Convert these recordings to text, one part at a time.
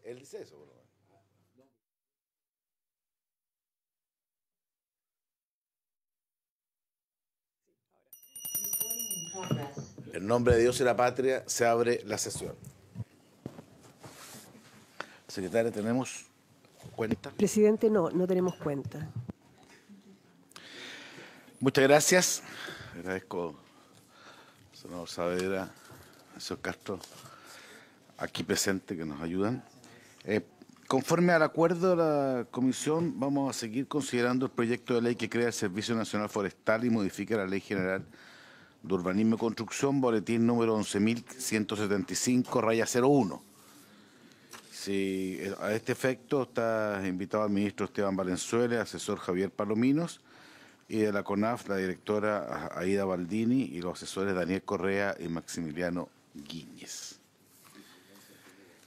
Él dice eso, por lo menos. En nombre de Dios y la patria se abre la sesión. Secretaria, ¿tenemos cuenta? Presidente, no tenemos cuenta. Muchas gracias. Agradezco al senador Saavedra, al señor Castro, aquí presente, que nos ayudan. Conforme al acuerdo de la Comisión, vamos a seguir considerando el proyecto de ley que crea el Servicio Nacional Forestal y modifica la Ley General de Urbanismo y Construcción, boletín número 11.175/01. Sí, a este efecto está invitado al ministro Esteban Valenzuela, asesor Javier Palominos, y de la CONAF, la directora Aida Baldini, y los asesores Daniel Correa y Maximiliano Guíñez.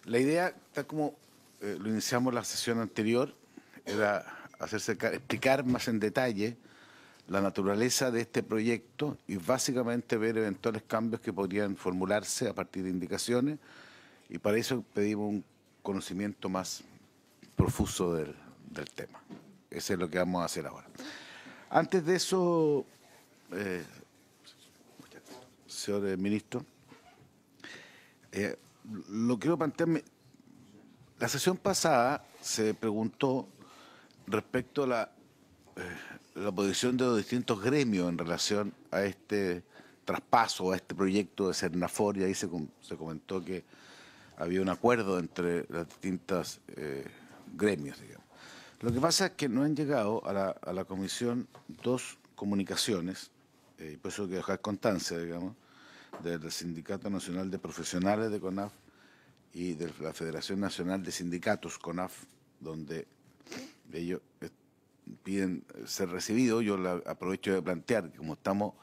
La idea, tal como lo iniciamos la sesión anterior, era explicar más en detalle la naturaleza de este proyecto y básicamente ver eventuales cambios que podrían formularse a partir de indicaciones, y para eso pedimos un conocimiento más profuso del tema. Eso es lo que vamos a hacer ahora. Antes de eso, señor ministro, lo quiero plantearme. La sesión pasada se preguntó respecto a la posición de los distintos gremios en relación a este traspaso, a este proyecto de Sernafor, y ahí se comentó que había un acuerdo entre los distintos gremios, digamos. Lo que pasa es que no han llegado a la comisión dos comunicaciones, y por eso hay que dejar constancia, digamos, del Sindicato Nacional de Profesionales de CONAF y de la Federación Nacional de Sindicatos CONAF, donde ellos piden ser recibidos. Yo aprovecho de plantear que como estamos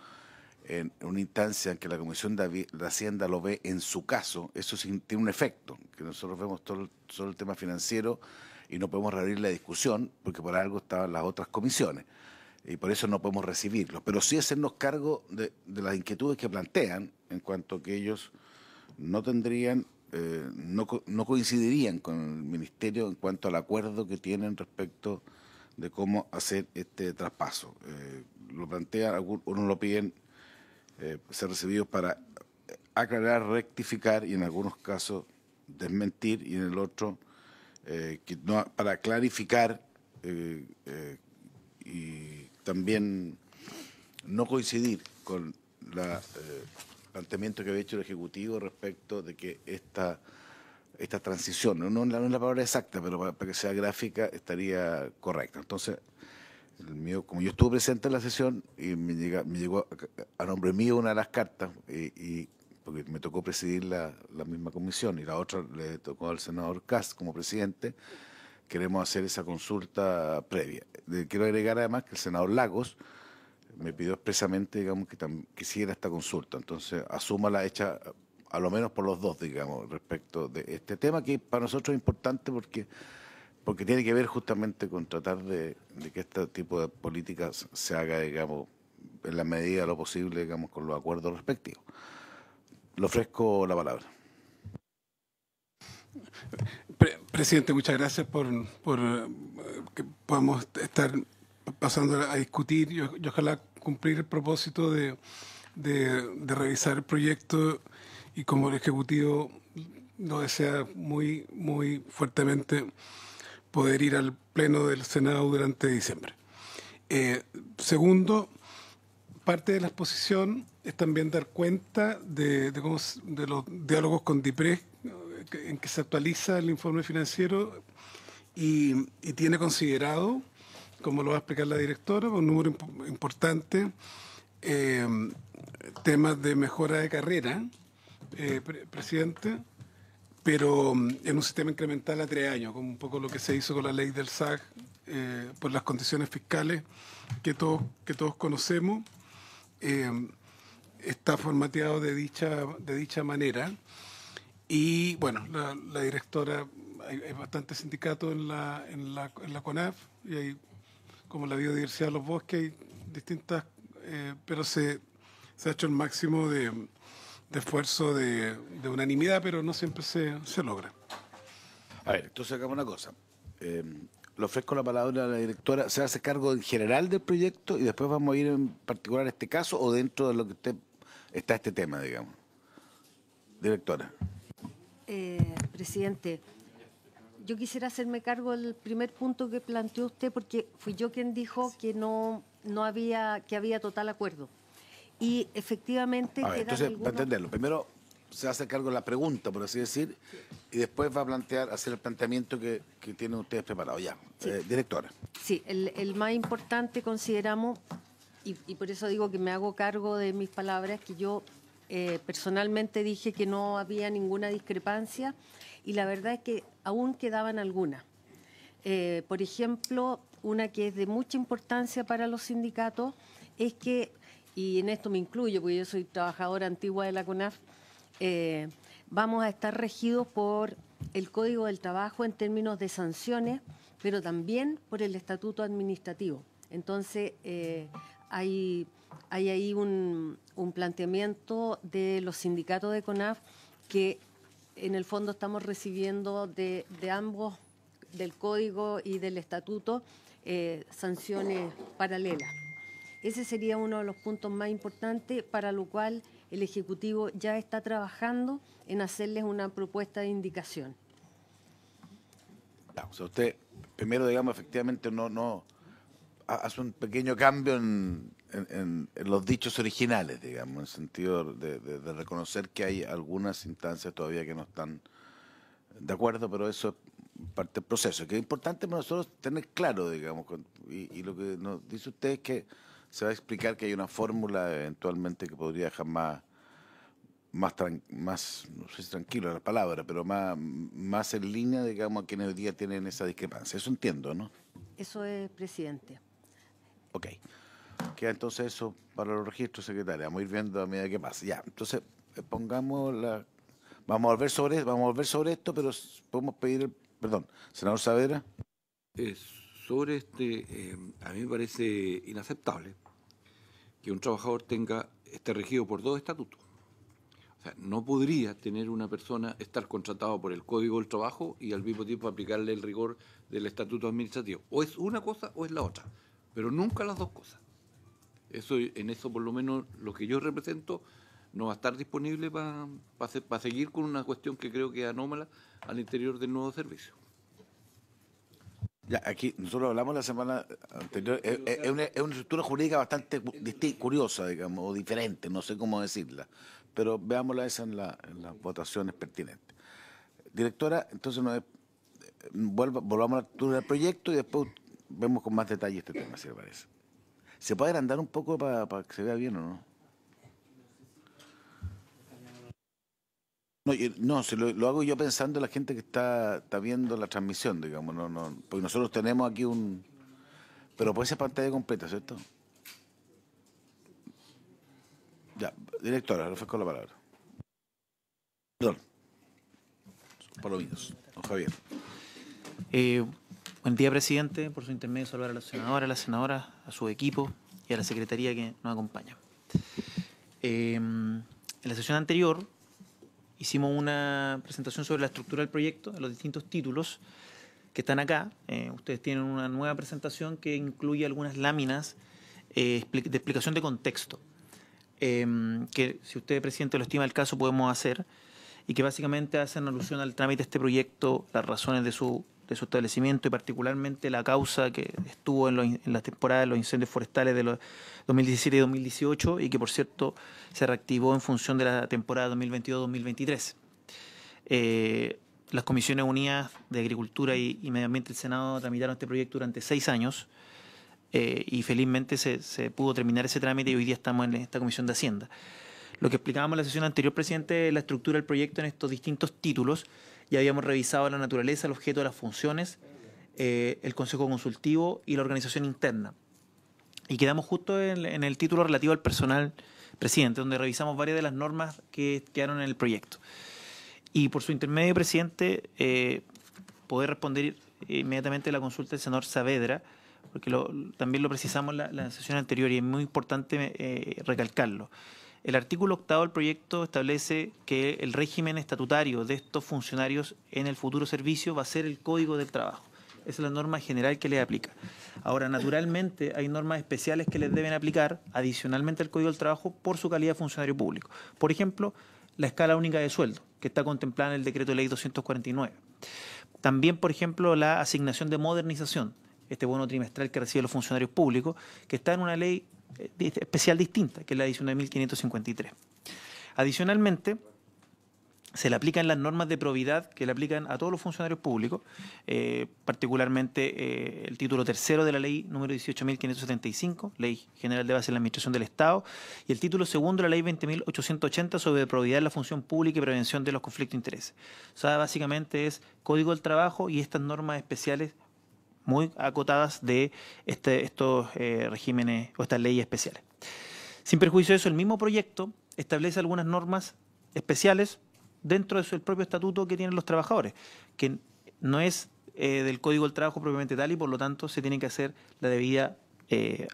en una instancia en que la Comisión de Hacienda lo ve en su caso, eso tiene un efecto, que nosotros vemos solo el tema financiero y no podemos reabrir la discusión, porque por algo estaban las otras comisiones, y por eso no podemos recibirlos. Pero sí hacernos cargo de las inquietudes que plantean, en cuanto que ellos no tendrían, no coincidirían con el Ministerio en cuanto al acuerdo que tienen respecto de cómo hacer este traspaso. Lo plantean, unos lo piden ser recibidos para aclarar, rectificar y en algunos casos desmentir, y en el otro para clarificar y también no coincidir con el planteamiento que había hecho el Ejecutivo respecto de que esta transición, no es la palabra exacta, pero para que sea gráfica estaría correcta. Entonces, como yo estuve presente en la sesión y me llegó a nombre mío una de las cartas, porque me tocó presidir la misma comisión y la otra le tocó al senador Kast como presidente, queremos hacer esa consulta previa. Quiero agregar además que el senador Lagos me pidió expresamente, digamos, que quisiera esta consulta. Entonces, asúmala hecha a lo menos por los dos, digamos, respecto de este tema, que para nosotros es importante porque tiene que ver justamente con tratar de que este tipo de políticas se haga, digamos, en la medida de lo posible, digamos, con los acuerdos respectivos. Le ofrezco la palabra. Presidente, muchas gracias por que podamos estar pasando a discutir y ojalá cumplir el propósito de revisar el proyecto, y como el Ejecutivo lo desea muy, muy fuertemente, poder ir al Pleno del Senado durante diciembre. Segundo, parte de la exposición es también dar cuenta de los diálogos con DIPRES, en que se actualiza el informe financiero y tiene considerado, como lo va a explicar la directora, un número importante, temas de mejora de carrera, presidente, pero en un sistema incremental a 3 años, como un poco lo que se hizo con la ley del SAG, por las condiciones fiscales que todos conocemos. Está formateado de dicha manera. Y bueno, la directora, hay bastantes sindicatos en la CONAF, y hay, como la biodiversidad de los bosques, hay distintas, pero se ha hecho el máximo de esfuerzo de unanimidad, pero no siempre se logra. A ver, entonces hagamos una cosa. Le ofrezco la palabra a la directora. ¿Se hace cargo en general del proyecto y después vamos a ir en particular a este caso o dentro de lo que usted está este tema, digamos? Directora. Presidente, yo quisiera hacerme cargo del primer punto que planteó usted porque fui yo quien dijo que que había total acuerdo. Y efectivamente A ver, entonces, para entenderlo, primero se hace cargo de la pregunta, por así decir, y después va a hacer el planteamiento que tienen ustedes preparado. Ya, sí. Directora. Sí, el más importante consideramos, y por eso digo que me hago cargo de mis palabras, que yo personalmente dije que no había ninguna discrepancia y la verdad es que aún quedaban algunas. Por ejemplo, una que es de mucha importancia para los sindicatos es que, y en esto me incluyo porque yo soy trabajadora antigua de la CONAF, vamos a estar regidos por el Código del Trabajo en términos de sanciones, pero también por el Estatuto Administrativo. Entonces, hay ahí un planteamiento de los sindicatos de CONAF que en el fondo estamos recibiendo de ambos, del Código y del Estatuto, sanciones paralelas. Ese sería uno de los puntos más importantes, para lo cual el Ejecutivo ya está trabajando en hacerles una propuesta de indicación. O sea, usted, primero, digamos, efectivamente no hace un pequeño cambio en los dichos originales, digamos, en el sentido de reconocer que hay algunas instancias todavía que no están de acuerdo, pero eso es parte del proceso. Que es importante para nosotros tener claro, digamos, y lo que nos dice usted es que se va a explicar que hay una fórmula eventualmente que podría dejar más, no sé si tranquilo la palabra, pero más en línea, digamos, a quienes hoy día tienen esa discrepancia. Eso entiendo, ¿no? Eso es, presidente. Ok. Queda entonces eso para los registros, secretaria. Vamos a ir viendo a medida que pasa. Ya, entonces vamos a volver sobre esto, pero podemos pedir, perdón, senador Saavedra. Sobre a mí me parece inaceptable que un trabajador esté regido por dos estatutos. O sea, no podría tener una persona estar contratado por el Código del Trabajo y al mismo tiempo aplicarle el rigor del estatuto administrativo. O es una cosa o es la otra, pero nunca las dos cosas. En eso por lo menos lo que yo represento no va a estar disponible para seguir con una cuestión que creo que es anómala al interior del nuevo servicio. Ya, aquí nosotros hablamos la semana anterior, es una estructura jurídica bastante curiosa, digamos, o diferente, no sé cómo decirla, pero veámosla esa en las votaciones pertinentes. Directora, entonces volvamos a la lectura del proyecto y después vemos con más detalle este tema, si le parece. ¿Se puede agrandar un poco para que se vea bien o no? No, lo hago yo pensando en la gente que está viendo la transmisión, digamos, porque nosotros tenemos aquí pero puede ser pantalla completa, ¿cierto? Ya, directora, le ofrezco la palabra. Perdón. Por lo menos, don Javier. Buen día, presidente. Por su intermedio, saludar a la senadora, a su equipo y a la secretaría que nos acompaña. En la sesión anterior hicimos una presentación sobre la estructura del proyecto, de los distintos títulos que están acá. Ustedes tienen una nueva presentación que incluye algunas láminas de explicación de contexto, que si usted, presidente, lo estima el caso, podemos hacer, y que básicamente hacen alusión al trámite de este proyecto, las razones de su establecimiento y particularmente la causa que estuvo en la temporada de los incendios forestales de los 2017 y 2018 y que, por cierto, se reactivó en función de la temporada 2022-2023. Las Comisiones Unidas de Agricultura y Medio Ambiente del Senado tramitaron este proyecto durante 6 años y felizmente se pudo terminar ese trámite y hoy día estamos en esta Comisión de Hacienda. Lo que explicábamos en la sesión anterior, presidente, es la estructura del proyecto en estos distintos títulos. Ya habíamos revisado la naturaleza, el objeto de las funciones, el Consejo Consultivo y la organización interna. Y quedamos justo en el título relativo al personal, presidente, donde revisamos varias de las normas que quedaron en el proyecto. Y por su intermedio, presidente, poder responder inmediatamente a la consulta del senador Saavedra, porque también lo precisamos en la sesión anterior y es muy importante recalcarlo. El artículo 8 del proyecto establece que el régimen estatutario de estos funcionarios en el futuro servicio va a ser el Código del Trabajo. Esa es la norma general que les aplica. Ahora, naturalmente, hay normas especiales que les deben aplicar adicionalmente al Código del Trabajo por su calidad de funcionario público. Por ejemplo, la escala única de sueldo, que está contemplada en el Decreto de Ley 249. También, por ejemplo, la asignación de modernización, este bono trimestral que reciben los funcionarios públicos, que está en una ley especial distinta, que es la 19.553. Adicionalmente, se le aplican las normas de probidad que le aplican a todos los funcionarios públicos, particularmente el título tercero de la ley número 18.575, Ley General de Base de la Administración del Estado, y el título segundo de la ley 20.880 sobre probidad en la función pública y prevención de los conflictos de intereses. O sea, básicamente es Código del Trabajo y estas normas especiales muy acotadas de estos regímenes o estas leyes especiales. Sin perjuicio de eso, el mismo proyecto establece algunas normas especiales dentro del propio estatuto que tienen los trabajadores, que no es del Código del Trabajo propiamente tal y por lo tanto se tiene que hacer la debida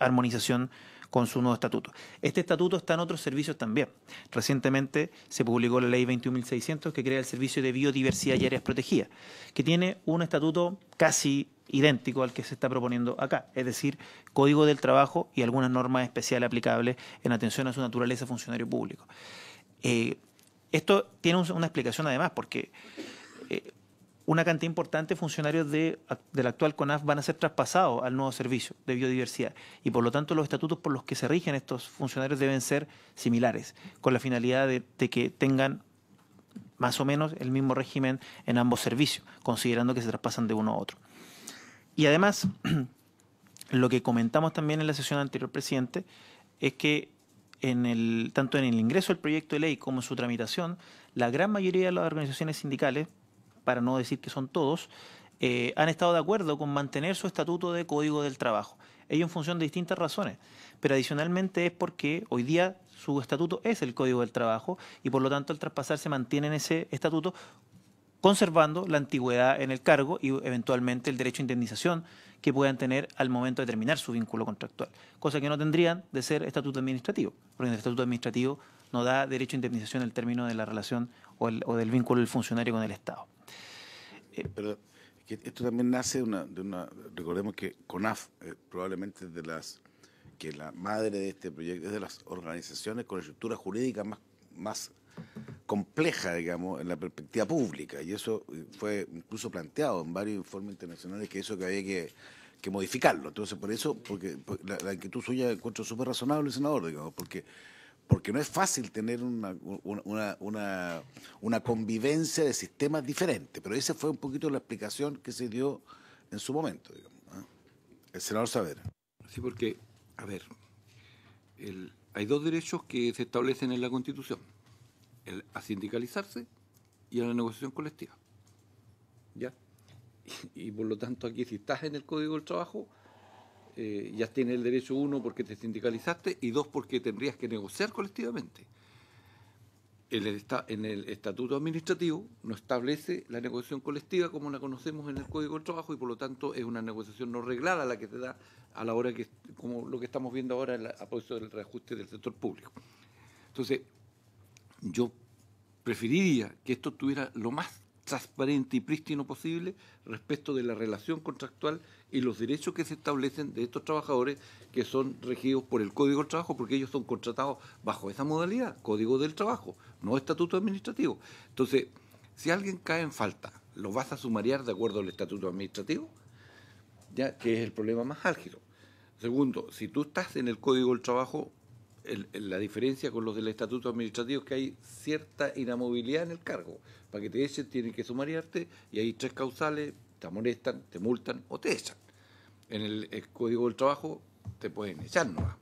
armonización con su nuevo estatuto. Este estatuto está en otros servicios también. Recientemente se publicó la ley 21.600 que crea el Servicio de Biodiversidad y Áreas Protegidas, que tiene un estatuto casi idéntico al que se está proponiendo acá, es decir, Código del Trabajo y algunas normas especiales aplicables en atención a su naturaleza funcionario público. Esto tiene una explicación además, porque una cantidad importante de funcionarios del actual CONAF van a ser traspasados al nuevo servicio de biodiversidad y por lo tanto los estatutos por los que se rigen estos funcionarios deben ser similares, con la finalidad de que tengan más o menos el mismo régimen en ambos servicios, considerando que se traspasan de uno a otro. Y además, lo que comentamos también en la sesión anterior, presidente, es que tanto en el ingreso del proyecto de ley como en su tramitación, la gran mayoría de las organizaciones sindicales, para no decir que son todos, han estado de acuerdo con mantener su estatuto de Código del Trabajo. Ello en función de distintas razones, pero adicionalmente es porque hoy día su estatuto es el Código del Trabajo y por lo tanto al traspasarse mantienen ese estatuto conservando la antigüedad en el cargo y eventualmente el derecho a indemnización que puedan tener al momento de terminar su vínculo contractual, cosa que no tendrían de ser estatuto administrativo, porque en el estatuto administrativo no da derecho a indemnización el término de la relación o del vínculo del funcionario con el Estado. Pero que esto también nace recordemos que CONAF probablemente es que la madre de este proyecto es de las organizaciones con estructura jurídica más compleja, digamos, en la perspectiva pública, y eso fue incluso planteado en varios informes internacionales que había que modificarlo. Entonces, porque la inquietud suya encuentro súper razonable, senador, digamos, porque no es fácil tener una convivencia de sistemas diferentes, pero esa fue un poquito la explicación que se dio en su momento, digamos, ¿eh? El senador Saavedra. Sí, porque, a ver, hay dos derechos que se establecen en la Constitución: a sindicalizarse y a la negociación colectiva. ¿Ya? Y por lo tanto aquí, si estás en el Código del Trabajo, ya tienes el derecho, uno, porque te sindicalizaste, y dos, porque tendrías que negociar colectivamente. En el Estatuto Administrativo no establece la negociación colectiva como la conocemos en el Código del Trabajo y por lo tanto es una negociación no reglada la que te da a la hora que, como lo que estamos viendo ahora a propósito del reajuste del sector público. Entonces, yo preferiría que esto estuviera lo más transparente y prístino posible respecto de la relación contractual y los derechos que se establecen de estos trabajadores que son regidos por el Código del Trabajo, porque ellos son contratados bajo esa modalidad, Código del Trabajo, no Estatuto Administrativo. Entonces, si alguien cae en falta, ¿lo vas a sumariar de acuerdo al Estatuto Administrativo? Ya, que es el problema más álgido. Segundo, si tú estás en el Código del Trabajo, la diferencia con los del Estatuto Administrativo es que hay cierta inamovilidad en el cargo. Para que te echen tienen que sumariarte y hay 3 causales: te amonestan, te multan o te echan. En el Código del Trabajo te pueden echar nomás.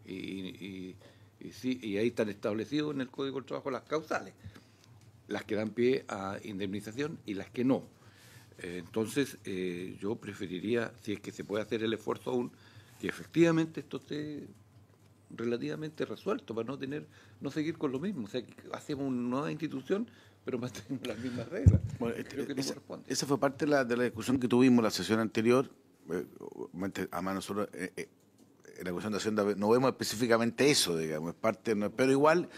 Y ahí están establecidos en el Código del Trabajo las causales, las que dan pie a indemnización y las que no. Entonces yo preferiría, si es que se puede hacer el esfuerzo aún, que efectivamente esto esté relativamente resuelto para no seguir con lo mismo. O sea, que hacemos una nueva institución, pero mantenemos las mismas reglas. Bueno, creo que no corresponde. Esa fue parte de la discusión que tuvimos en la sesión anterior. Además, nosotros en la Comisión de Hacienda no vemos específicamente eso, digamos, es parte, pero igual,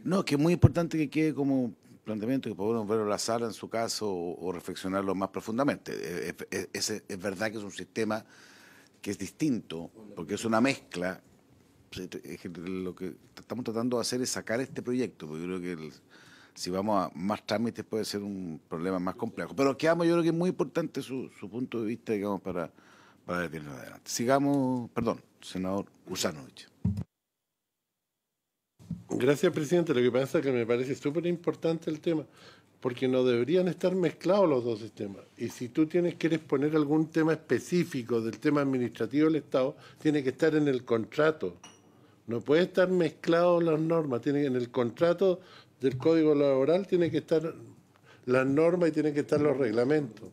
no, que es muy importante que quede como planteamiento que podemos verlo en la sala en su caso o reflexionarlo más profundamente. Es verdad que es un sistema que es distinto, porque es una mezcla. Lo que estamos tratando de hacer es sacar este proyecto, porque yo creo que si vamos a más trámites puede ser un problema más complejo. Pero quedamos, yo creo que es muy importante su punto de vista, digamos, para ir adelante. Sigamos, perdón, senador Kusanovich. Gracias, presidente. Lo que pasa es que me parece súper importante el tema, porque no deberían estar mezclados los dos sistemas. Y si tú quieres poner algún tema específico del tema administrativo del Estado, tiene que estar en el contrato. No puede estar mezclado las normas. En el contrato del Código Laboral tiene que estar las normas y tienen que estar los reglamentos.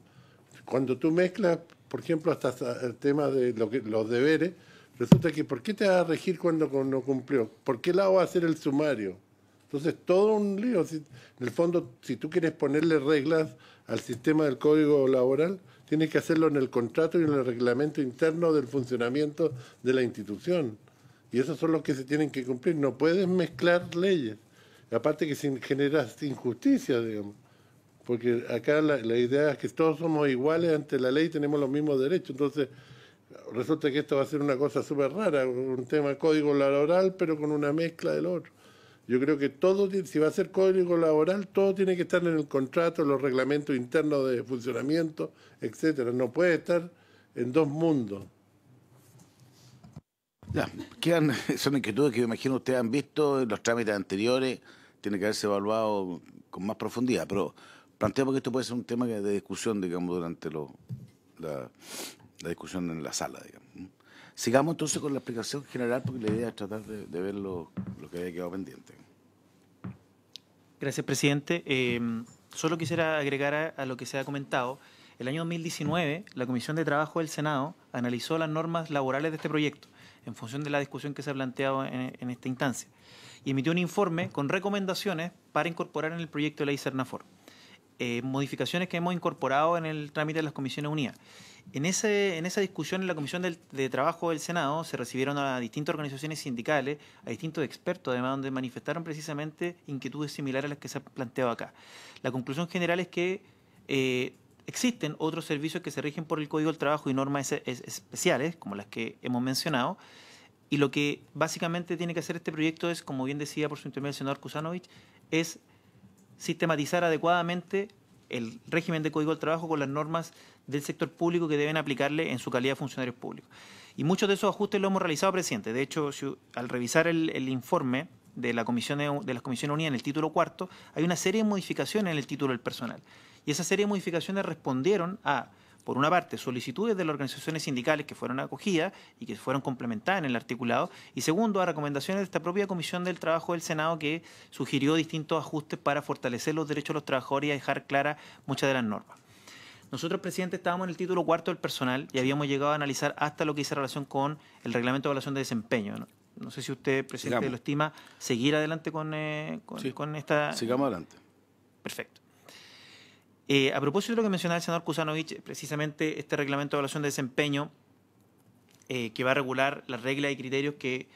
Cuando tú mezclas, por ejemplo, hasta el tema de los deberes, resulta que ¿por qué te va a regir cuando no cumplió? ¿Por qué lado va a hacer el sumario? Entonces, todo un lío. En el fondo, si tú quieres ponerle reglas al sistema del Código Laboral, tienes que hacerlo en el contrato y en el reglamento interno del funcionamiento de la institución. Y esos son los que se tienen que cumplir. No puedes mezclar leyes. Aparte que generas injusticia, digamos. Porque acá la idea es que todos somos iguales ante la ley y tenemos los mismos derechos. Entonces, resulta que esto va a ser una cosa súper rara, un tema código laboral, pero con una mezcla del otro. Yo creo que todo, si va a ser código laboral, todo tiene que estar en el contrato, los reglamentos internos de funcionamiento, etcétera. No puede estar en dos mundos. Ya, son inquietudes que me imagino ustedes han visto en los trámites anteriores, tiene que haberse evaluado con más profundidad, pero planteamos que esto puede ser un tema de discusión, digamos, durante la discusión en la sala, digamos. Sigamos entonces con la explicación general, porque la idea es tratar de ver lo que había quedado pendiente. Gracias, presidente. Solo quisiera agregar a lo que se ha comentado. El año 2019, la Comisión de Trabajo del Senado analizó las normas laborales de este proyecto en función de la discusión que se ha planteado en esta instancia y emitió un informe con recomendaciones para incorporar en el proyecto de ley Sernafor. Modificaciones que hemos incorporado en el trámite de las Comisiones Unidas. En esa discusión en la Comisión de Trabajo del Senado se recibieron a distintas organizaciones sindicales, a distintos expertos, además, donde manifestaron precisamente inquietudes similares a las que se han planteado acá. La conclusión general es que existen otros servicios que se rigen por el Código del Trabajo y normas especiales, como las que hemos mencionado, y lo que básicamente tiene que hacer este proyecto es, como bien decía por su intermedio el senador Kusanovich, es sistematizar adecuadamente el régimen de Código del Trabajo con las normas del sector público que deben aplicarle en su calidad de funcionarios públicos. Y muchos de esos ajustes los hemos realizado, presidente. De hecho, al revisar el informe de las Comisiones Unidas en el título cuarto, hay una serie de modificaciones en el título del personal. Y esa serie de modificaciones respondieron a, por una parte, solicitudes de las organizaciones sindicales que fueron acogidas y que fueron complementadas en el articulado, y segundo, a recomendaciones de esta propia Comisión del Trabajo del Senado que sugirió distintos ajustes para fortalecer los derechos de los trabajadores y dejar claras muchas de las normas. Nosotros, presidente, estábamos en el título cuarto del personal y habíamos llegado a analizar hasta lo que dice relación con el reglamento de evaluación de desempeño, ¿no? No sé si usted, presidente, Sigamos. lo estima, seguir adelante con esta... Sigamos adelante. Perfecto. A propósito de lo que mencionaba el senador Kusanovich, precisamente este reglamento de evaluación de desempeño que va a regular las reglas y criterios que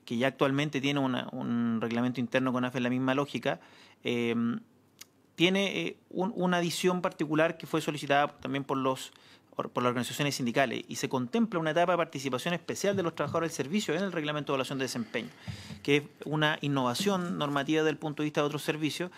ya actualmente tiene un reglamento interno con AFE en la misma lógica, tiene una adición particular que fue solicitada también por las organizaciones sindicales y se contempla una etapa de participación especial de los trabajadores del servicio en el reglamento de evaluación de desempeño, que es una innovación normativa desde el punto de vista de otros servicios,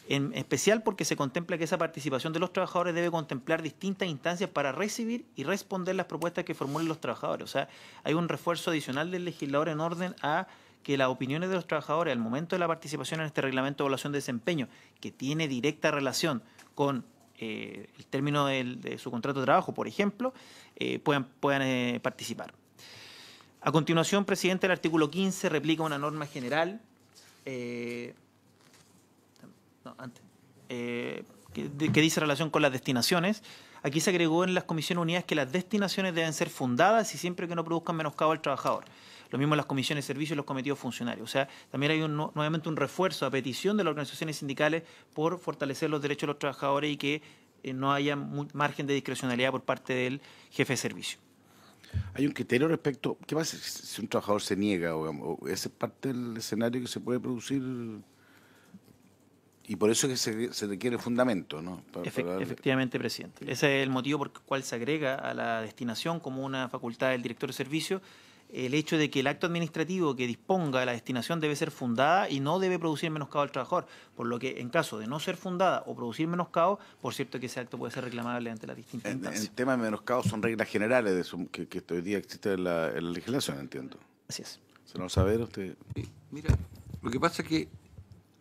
en especial porque se contempla que esa participación de los trabajadores debe contemplar distintas instancias para recibir y responder las propuestas que formulen los trabajadores. O sea, hay un refuerzo adicional del legislador en orden a que las opiniones de los trabajadores al momento de la participación en este reglamento de evaluación de desempeño, que tiene directa relación con el término de su contrato de trabajo, por ejemplo, puedan participar. A continuación, presidente, el artículo 15 replica una norma general que dice relación con las destinaciones. Aquí se agregó en las Comisiones Unidas que las destinaciones deben ser fundadas y siempre que no produzcan menoscabo al trabajador. Lo mismo en las comisiones de servicios y los cometidos funcionarios. O sea, también hay nuevamente un refuerzo a petición de las organizaciones sindicales por fortalecer los derechos de los trabajadores y que no haya margen de discrecionalidad por parte del jefe de servicio. ¿Hay un criterio respecto? ¿Qué pasa si un trabajador se niega? O ese es parte del escenario que se puede producir y por eso es que se requiere fundamento, ¿no? Efectivamente, presidente. Ese es el motivo por el cual se agrega a la destinación como una facultad del director de servicio el hecho de que el acto administrativo que disponga de la destinación debe ser fundada y no debe producir menoscabo al trabajador, por lo que en caso de no ser fundada o producir menoscabo, por cierto que ese acto puede ser reclamable ante las distintas instancias. En tema de menoscabo son reglas generales de eso, que hoy día existe en la legislación, entiendo. Así es. ¿Se lo sabe usted? Mira, lo que pasa es que,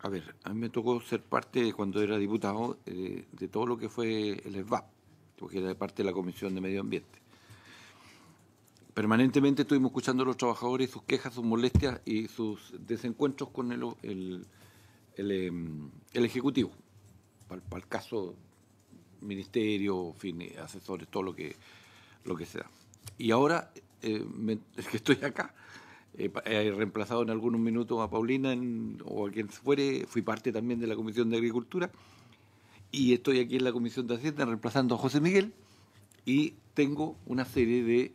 a ver, a mí me tocó ser parte, cuando era diputado, de todo lo que fue el SBAP, porque era parte de la Comisión de Medio Ambiente. Permanentemente estuvimos escuchando a los trabajadores sus quejas, sus molestias y sus desencuentros con el Ejecutivo, para el caso ministerio, asesores, todo lo que sea. Y ahora, es que estoy acá, he reemplazado en algunos minutos a Paulina o a quien fuere, fui parte también de la Comisión de Agricultura, y estoy aquí en la Comisión de Hacienda reemplazando a José Miguel, y tengo una serie de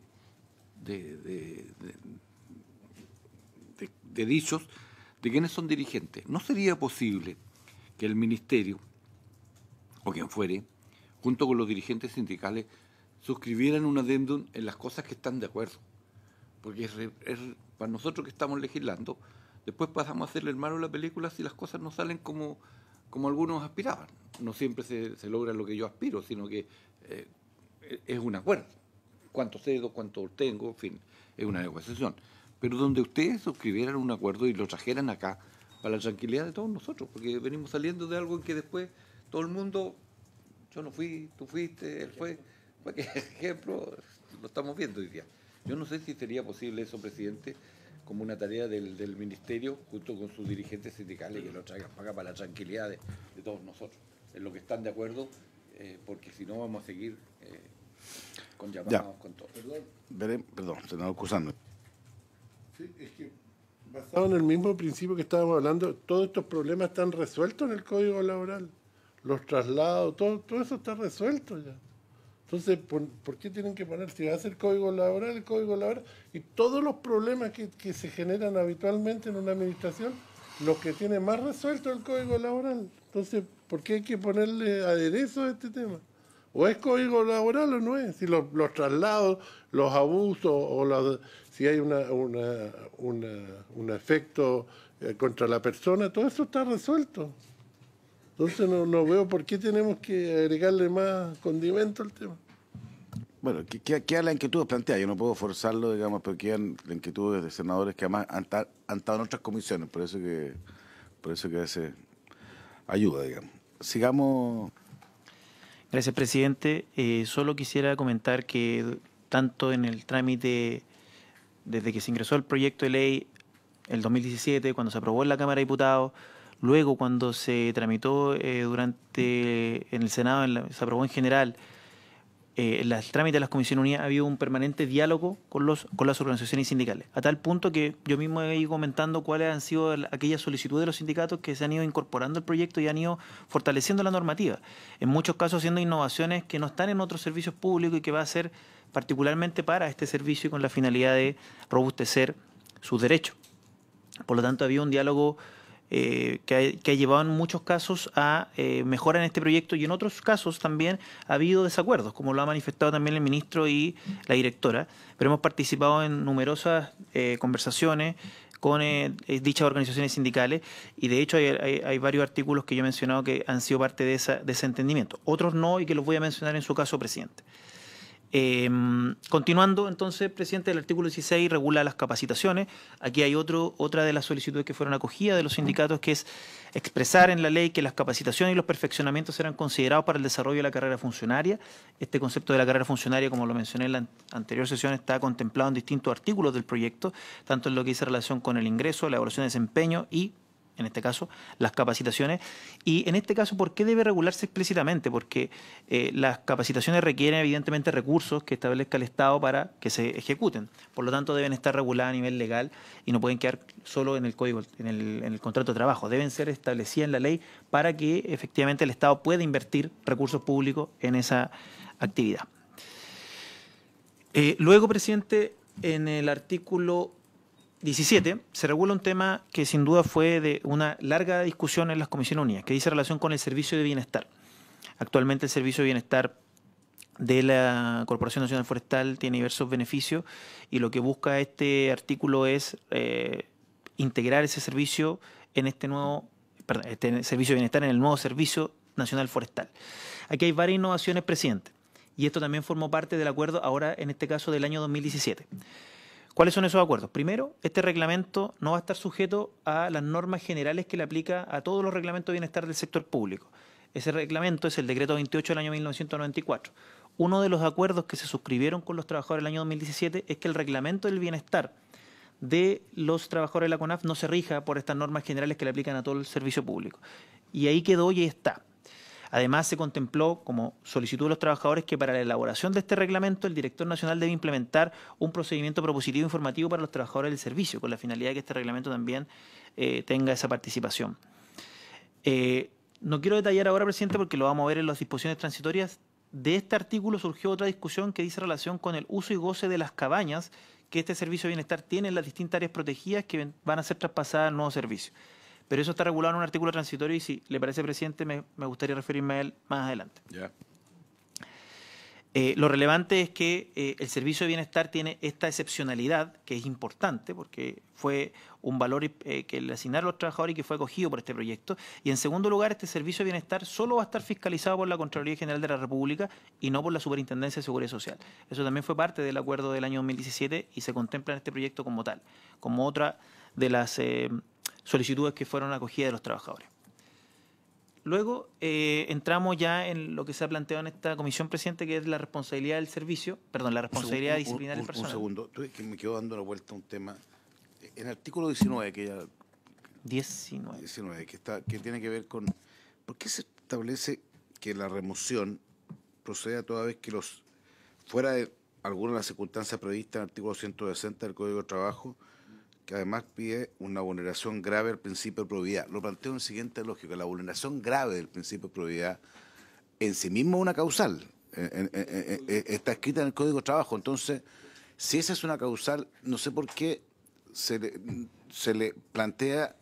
dichos de quienes son dirigentes. ¿No sería posible que el ministerio, o quien fuere, junto con los dirigentes sindicales, suscribieran un adendum en las cosas que están de acuerdo? Porque es para nosotros que estamos legislando, después pasamos a hacerle el malo a la película si las cosas no salen como algunos aspiraban. No siempre se logra lo que yo aspiro, sino que es un acuerdo. Cuánto cedo, cuánto tengo, en fin, es una negociación. Pero donde ustedes suscribieran un acuerdo y lo trajeran acá para la tranquilidad de todos nosotros, porque venimos saliendo de algo en que después todo el mundo, yo no fui, tú fuiste, él fue, que ejemplo, lo estamos viendo hoy día. Yo no sé si sería posible eso, presidente, como una tarea del ministerio, junto con sus dirigentes sindicales, que lo traigan para acá para la tranquilidad de todos nosotros, en lo que están de acuerdo, porque si no vamos a seguir con llamados, con todo. Perdón, senador Cusano. Sí, es que basado en el mismo principio que estábamos hablando, todos estos problemas están resueltos en el Código Laboral. Los traslados, todo eso está resuelto ya. Entonces, ¿por qué tienen que poner, si va a ser el Código Laboral, y todos los problemas que se generan habitualmente en una administración, los que tiene más resuelto el Código Laboral? Entonces, ¿por qué hay que ponerle aderezo a este tema? ¿O es Código Laboral o no es? Si los traslados, los abusos, o si hay un efecto contra la persona, todo eso está resuelto. Entonces no veo por qué tenemos que agregarle más condimento al tema. Bueno, queda la inquietud planteada. Yo no puedo forzarlo, digamos, pero quedan las inquietudes de senadores que además han estado en otras comisiones, por eso que a veces ayuda, digamos. Sigamos. Gracias, presidente. Solo quisiera comentar que tanto en el trámite, desde que se ingresó el proyecto de ley el 2017, cuando se aprobó en la Cámara de Diputados, luego cuando se tramitó en el Senado, se aprobó en general, en el trámite de las Comisiones Unidas, ha habido un permanente diálogo con las organizaciones sindicales, a tal punto que yo mismo he ido comentando cuáles han sido aquellas solicitudes de los sindicatos que se han ido incorporando al proyecto y han ido fortaleciendo la normativa, en muchos casos haciendo innovaciones que no están en otros servicios públicos y que va a ser particularmente para este servicio y con la finalidad de robustecer sus derechos. Por lo tanto, había un diálogo que ha llevado en muchos casos a mejora en este proyecto, y en otros casos también ha habido desacuerdos, como lo ha manifestado también el ministro y la directora, pero hemos participado en numerosas conversaciones con dichas organizaciones sindicales, y de hecho hay varios artículos que yo he mencionado que han sido parte de ese entendimiento, otros no, y que los voy a mencionar en su caso, presidente. Continuando, entonces, presidente, el artículo 16 regula las capacitaciones. Aquí hay otra de las solicitudes que fueron acogidas de los sindicatos, que es expresar en la ley que las capacitaciones y los perfeccionamientos serán considerados para el desarrollo de la carrera funcionaria. Este concepto de la carrera funcionaria, como lo mencioné en la anterior sesión, está contemplado en distintos artículos del proyecto, tanto en lo que dice relación con el ingreso, la evaluación de desempeño y, en este caso, las capacitaciones. Y en este caso, ¿por qué debe regularse explícitamente? Porque las capacitaciones requieren evidentemente recursos que establezca el Estado para que se ejecuten. Por lo tanto, deben estar reguladas a nivel legal y no pueden quedar solo en el código, en el contrato de trabajo. Deben ser establecidas en la ley para que efectivamente el Estado pueda invertir recursos públicos en esa actividad. Luego, presidente, en el artículo 17 se regula un tema que sin duda fue de una larga discusión en las Comisiones Unidas, que dice relación con el servicio de bienestar. Actualmente el servicio de bienestar de la Corporación Nacional Forestal tiene diversos beneficios y lo que busca este artículo es integrar ese servicio en este servicio de bienestar en el nuevo Servicio Nacional Forestal. Aquí hay varias innovaciones, presidente, y esto también formó parte del acuerdo ahora, en este caso, del año 2017. ¿Cuáles son esos acuerdos? Primero, este reglamento no va a estar sujeto a las normas generales que le aplica a todos los reglamentos de bienestar del sector público. Ese reglamento es el decreto 28 del año 1994. Uno de los acuerdos que se suscribieron con los trabajadores del año 2017 es que el reglamento del bienestar de los trabajadores de la CONAF no se rija por estas normas generales que le aplican a todo el servicio público. Y ahí quedó y ahí está. Además, se contempló como solicitud de los trabajadores que para la elaboración de este reglamento el director nacional debe implementar un procedimiento propositivo informativo para los trabajadores del servicio, con la finalidad de que este reglamento también tenga esa participación. No quiero detallar ahora, presidente, porque lo vamos a ver en las disposiciones transitorias. De este artículo surgió otra discusión que dice relación con el uso y goce de las cabañas que este servicio de bienestar tiene en las distintas áreas protegidas que van a ser traspasadas al nuevo servicio. Pero eso está regulado en un artículo transitorio y si le parece, presidente, me gustaría referirme a él más adelante. Ya. Lo relevante es que el servicio de bienestar tiene esta excepcionalidad, que es importante porque fue un valor que le asignaron los trabajadores y que fue acogido por este proyecto. Y en segundo lugar, este servicio de bienestar solo va a estar fiscalizado por la Contraloría General de la República y no por la Superintendencia de Seguridad Social. Eso también fue parte del acuerdo del año 2017 y se contempla en este proyecto como tal, como otra de las solicitudes que fueron acogidas de los trabajadores. Luego entramos ya en lo que se ha planteado en esta comisión, presidente, que es la responsabilidad del servicio, perdón, la responsabilidad disciplinaria del personal. Un segundo, que me quedo dando la vuelta a un tema. En el artículo 19, que ya 19, que tiene que ver con ¿por qué se establece que la remoción proceda toda vez que fuera de alguna de las circunstancias previstas en el artículo 160 del Código de Trabajo, que además pide una vulneración grave del principio de probidad? Lo planteo en la siguiente lógica: la vulneración grave del principio de probidad en sí mismo es una causal, está escrita en el Código de Trabajo. Entonces, si esa es una causal, no sé por qué se le plantea,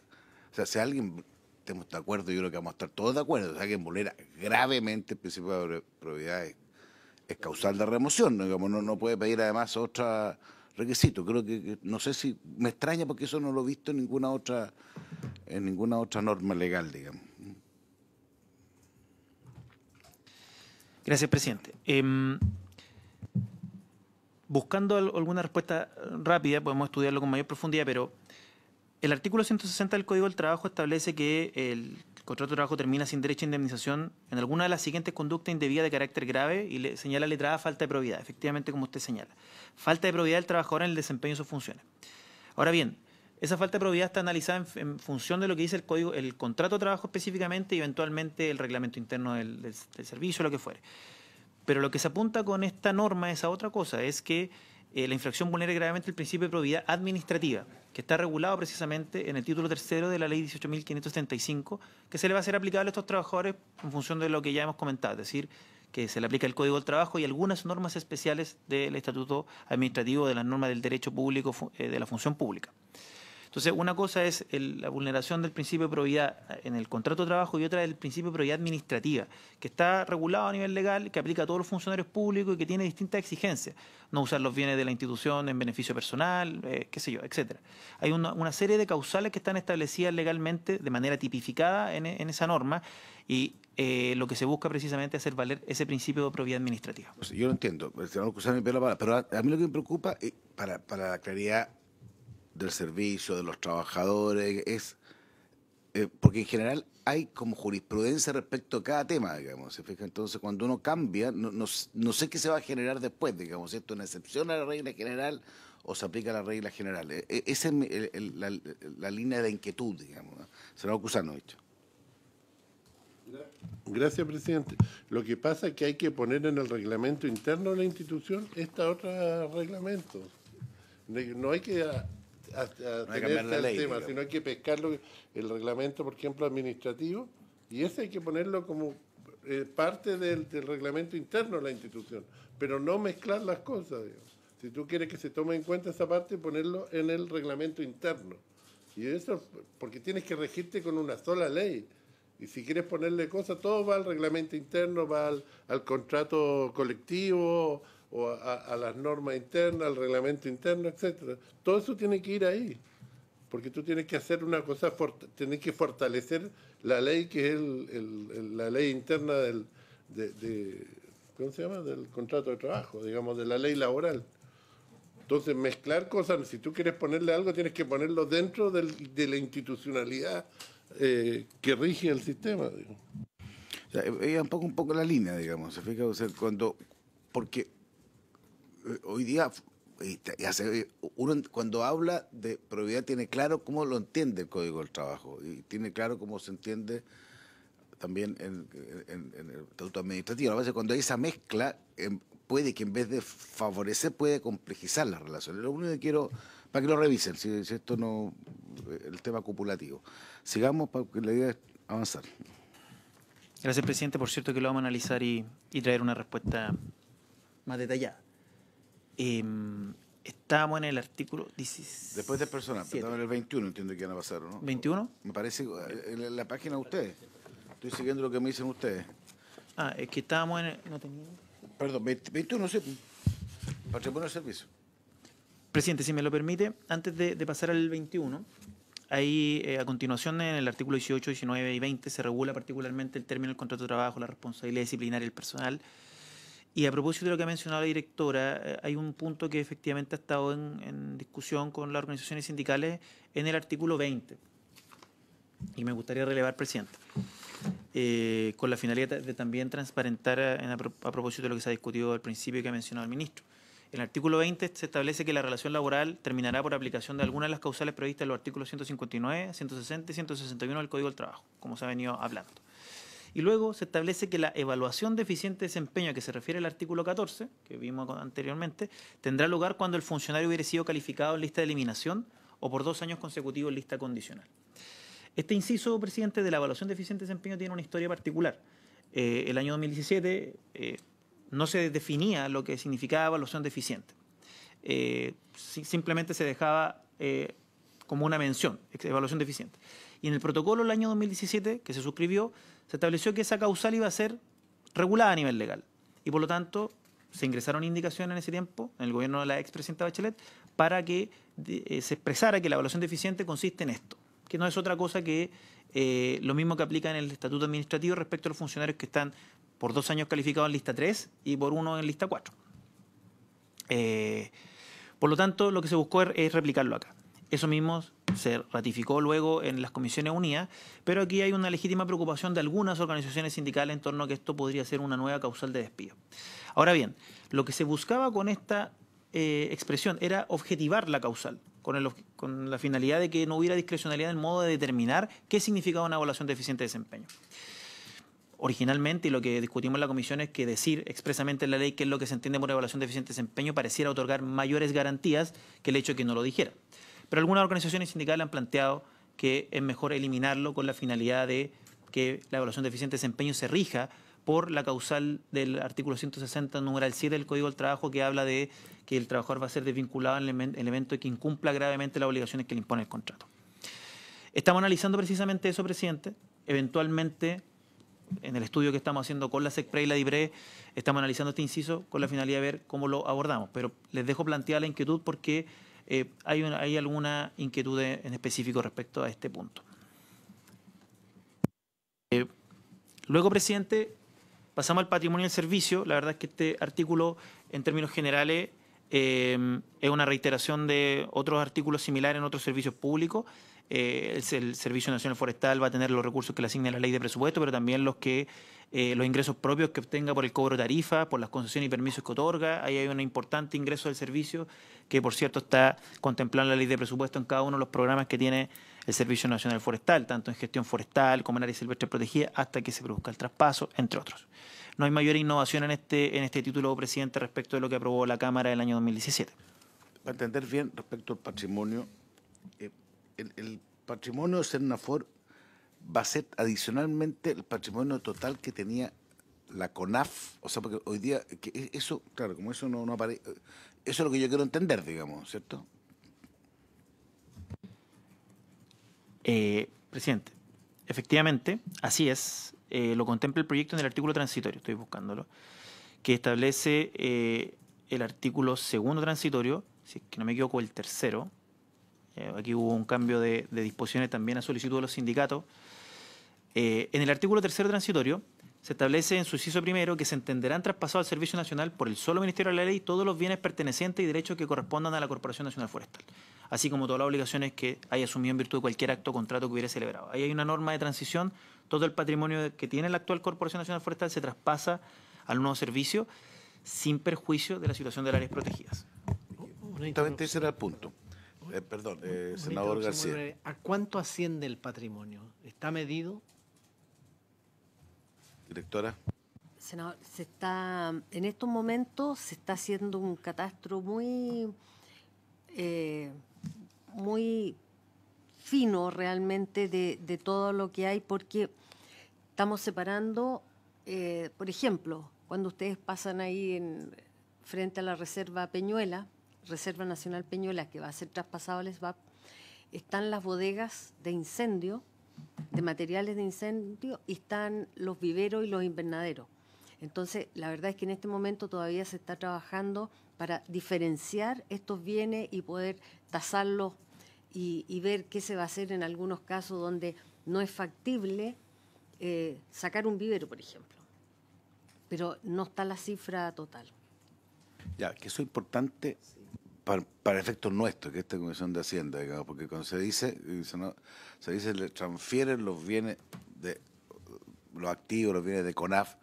o sea, si alguien, estamos de acuerdo, yo creo que vamos a estar todos de acuerdo, si alguien vulnera gravemente el principio de probidad es causal de remoción, ¿no? Digamos, no puede pedir además otra requisito. Creo que no sé si me extraña porque eso no lo he visto en ninguna otra norma legal, digamos. Gracias, presidente. Buscando alguna respuesta rápida, podemos estudiarlo con mayor profundidad, pero el artículo 160 del Código del Trabajo establece que el contrato de trabajo termina sin derecho a indemnización en alguna de las siguientes conductas indebidas de carácter grave y le señala letrada falta de probidad, efectivamente como usted señala. Falta de probidad del trabajador en el desempeño de sus funciones. Ahora bien, esa falta de probidad está analizada en función de lo que dice el código, el contrato de trabajo específicamente y eventualmente el reglamento interno del servicio, lo que fuere. Pero lo que se apunta con esta norma es a otra cosa, es que la infracción vulnera gravemente el principio de probidad administrativa, que está regulado precisamente en el título tercero de la ley 18.535, que se le va a hacer aplicable a estos trabajadores en función de lo que ya hemos comentado, es decir, que se le aplica el Código del Trabajo y algunas normas especiales del Estatuto Administrativo de las normas del derecho público de la función pública. Entonces, una cosa es la vulneración del principio de probidad en el contrato de trabajo y otra es el principio de probidad administrativa, que está regulado a nivel legal, que aplica a todos los funcionarios públicos y que tiene distintas exigencias. No usar los bienes de la institución en beneficio personal, qué sé yo, etcétera. Hay una serie de causales que están establecidas legalmente de manera tipificada en esa norma y lo que se busca precisamente es hacer valer ese principio de probidad administrativa. Pues yo lo entiendo, pero a mí lo que me preocupa, para la claridad del servicio, de los trabajadores, es porque en general hay como jurisprudencia respecto a cada tema, digamos, ¿se fija? Entonces, cuando uno cambia, no sé qué se va a generar después, digamos, si esto es una excepción a la regla general o se aplica a la regla general. Esa es la línea de inquietud, digamos, ¿no? Senador Kuzanovich. Gracias, presidente. Lo que pasa es que hay que poner en el reglamento interno de la institución otro reglamento. No hay que cambiar la ley, tema, sino hay que pescarlo, el reglamento, por ejemplo, administrativo, y ese hay que ponerlo como parte del reglamento interno de la institución, pero no mezclar las cosas, digamos. Si tú quieres que se tome en cuenta esa parte, ponerlo en el reglamento interno. Y eso, porque tienes que regirte con una sola ley. Y si quieres ponerle cosas, todo va al reglamento interno, va al contrato colectivo, o a las normas internas, al reglamento interno, etcétera. Todo eso tiene que ir ahí. Porque tú tienes que hacer una cosa, tienes que fortalecer la ley, que es la ley interna ¿cómo se llama? Del contrato de trabajo, digamos, de la ley laboral. Entonces, mezclar cosas, si tú quieres ponerle algo, tienes que ponerlo dentro de la institucionalidad que rige el sistema. Digamos. O sea, ella un poco la línea, digamos, se fija, o sea, porque hoy día uno cuando habla de probidad tiene claro cómo lo entiende el Código del Trabajo y tiene claro cómo se entiende también en el estatuto administrativo. A veces cuando hay esa mezcla, puede que en vez de favorecer, puede complejizar las relaciones. Lo único que quiero, para que lo revisen, si esto no, el tema acumulativo. Sigamos, para que la idea es avanzar. Gracias, presidente. Por cierto que lo vamos a analizar y traer una respuesta más detallada. Estábamos en el artículo 17. Después del personal, estamos en el 21, entiendo que van a pasar, ¿no? ¿21? Me parece, en la página de ustedes. Estoy siguiendo lo que me dicen ustedes. Es que estábamos en el... No tenía... Perdón, 21, sí. Patrimonio de servicio. Presidente, si me lo permite, antes de pasar al 21, ahí a continuación en el artículo 18, 19 y 20 se regula particularmente el término del contrato de trabajo, la responsabilidad disciplinaria del personal. Y a propósito de lo que ha mencionado la directora, hay un punto que efectivamente ha estado en discusión con las organizaciones sindicales en el artículo 20. Y me gustaría relevar, presidente, con la finalidad de también transparentar a propósito de lo que se ha discutido al principio y que ha mencionado el ministro. En el artículo 20 se establece que la relación laboral terminará por aplicación de algunas de las causales previstas en los artículos 159, 160 y 161 del Código del Trabajo, como se ha venido hablando. Y luego se establece que la evaluación de eficiente desempeño a que se refiere el artículo 14, que vimos anteriormente, tendrá lugar cuando el funcionario hubiera sido calificado en lista de eliminación o por 2 años consecutivos en lista condicional. Este inciso, presidente, de la evaluación de eficiente desempeño tiene una historia particular. El año 2017 no se definía lo que significaba evaluación deficiente. Simplemente se dejaba como una mención, evaluación deficiente. Y en el protocolo del año 2017, que se suscribió, se estableció que esa causal iba a ser regulada a nivel legal. Y por lo tanto, se ingresaron indicaciones en ese tiempo, en el gobierno de la expresidenta Bachelet, para que se expresara que la evaluación deficiente consiste en esto, que no es otra cosa que lo mismo que aplica en el estatuto administrativo respecto a los funcionarios que están por 2 años calificados en lista 3 y por 1 en lista 4. Por lo tanto, lo que se buscó es replicarlo acá. Eso mismo se ratificó luego en las Comisiones Unidas, pero aquí hay una legítima preocupación de algunas organizaciones sindicales en torno a que esto podría ser una nueva causal de despido. Ahora bien, lo que se buscaba con esta expresión era objetivar la causal, con la finalidad de que no hubiera discrecionalidad en el modo de determinar qué significaba una evaluación de eficiente desempeño. Originalmente, y lo que discutimos en la comisión es que decir expresamente en la ley qué es lo que se entiende por evaluación de eficiente desempeño pareciera otorgar mayores garantías que el hecho de que no lo dijera. Pero algunas organizaciones sindicales han planteado que es mejor eliminarlo con la finalidad de que la evaluación de eficiente desempeño se rija por la causal del artículo 160, numeral 7 del Código del Trabajo, que habla de que el trabajador va a ser desvinculado en el evento de que incumpla gravemente las obligaciones que le impone el contrato. Estamos analizando precisamente eso, presidente. Eventualmente, en el estudio que estamos haciendo con la SECPRE y la DIPRE, estamos analizando este inciso con la finalidad de ver cómo lo abordamos. Pero les dejo planteada la inquietud porque hay alguna inquietud en específico respecto a este punto. Luego, presidente, pasamos al patrimonio del servicio. La verdad es que este artículo, en términos generales, es una reiteración de otros artículos similares en otros servicios públicos. El Servicio Nacional Forestal va a tener los recursos que le asigne la ley de presupuesto, pero también los ingresos propios que obtenga por el cobro de tarifa, por las concesiones y permisos que otorga. Ahí hay un importante ingreso del servicio que, por cierto, está contemplado en la ley de presupuesto en cada uno de los programas que tiene el Servicio Nacional Forestal, tanto en gestión forestal como en área silvestre protegida, hasta que se produzca el traspaso, entre otros. No hay mayor innovación en este título, presidente, respecto de lo que aprobó la Cámara el año 2017. Para entender bien respecto al patrimonio, el patrimonio de Sernafor va a ser adicionalmente el patrimonio total que tenía la CONAF, o sea, porque hoy día, que eso, claro, como eso no aparece, es lo que yo quiero entender, digamos, ¿cierto? Presidente, efectivamente, así es. Lo contempla el proyecto en el artículo transitorio, estoy buscándolo, que establece el artículo segundo transitorio, si es que no me equivoco, el tercero. Aquí hubo un cambio de disposiciones también a solicitud de los sindicatos. En el artículo tercero transitorio se establece en su inciso primero que se entenderán traspasados al Servicio Nacional por el solo Ministerio de la Ley todos los bienes pertenecientes y derechos que correspondan a la Corporación Nacional Forestal, así como todas las obligaciones que haya asumido en virtud de cualquier acto o contrato que hubiera celebrado. Ahí hay una norma de transición, todo el patrimonio que tiene la actual Corporación Nacional Forestal se traspasa al nuevo servicio sin perjuicio de la situación de las áreas protegidas. Justamente ese era el punto. Perdón, senador García. ¿A cuánto asciende el patrimonio? ¿Está medido? Directora. Senador, en estos momentos se está haciendo un catastro muy fino realmente de todo lo que hay, porque estamos separando, por ejemplo, cuando ustedes pasan ahí frente a la Reserva Peñuela, Reserva Nacional Peñuela, que va a ser traspasado al SBAP, están las bodegas de incendio, de materiales de incendio, y están los viveros y los invernaderos. Entonces, la verdad es que en este momento todavía se está trabajando para diferenciar estos bienes y poder tasarlos y ver qué se va a hacer en algunos casos donde no es factible sacar un vivero, por ejemplo. Pero no está la cifra total. Ya, que eso es importante para efectos nuestros, que esta Comisión de Hacienda, digamos, porque cuando se dice le transfieren los bienes de los activos, los bienes de CONAF,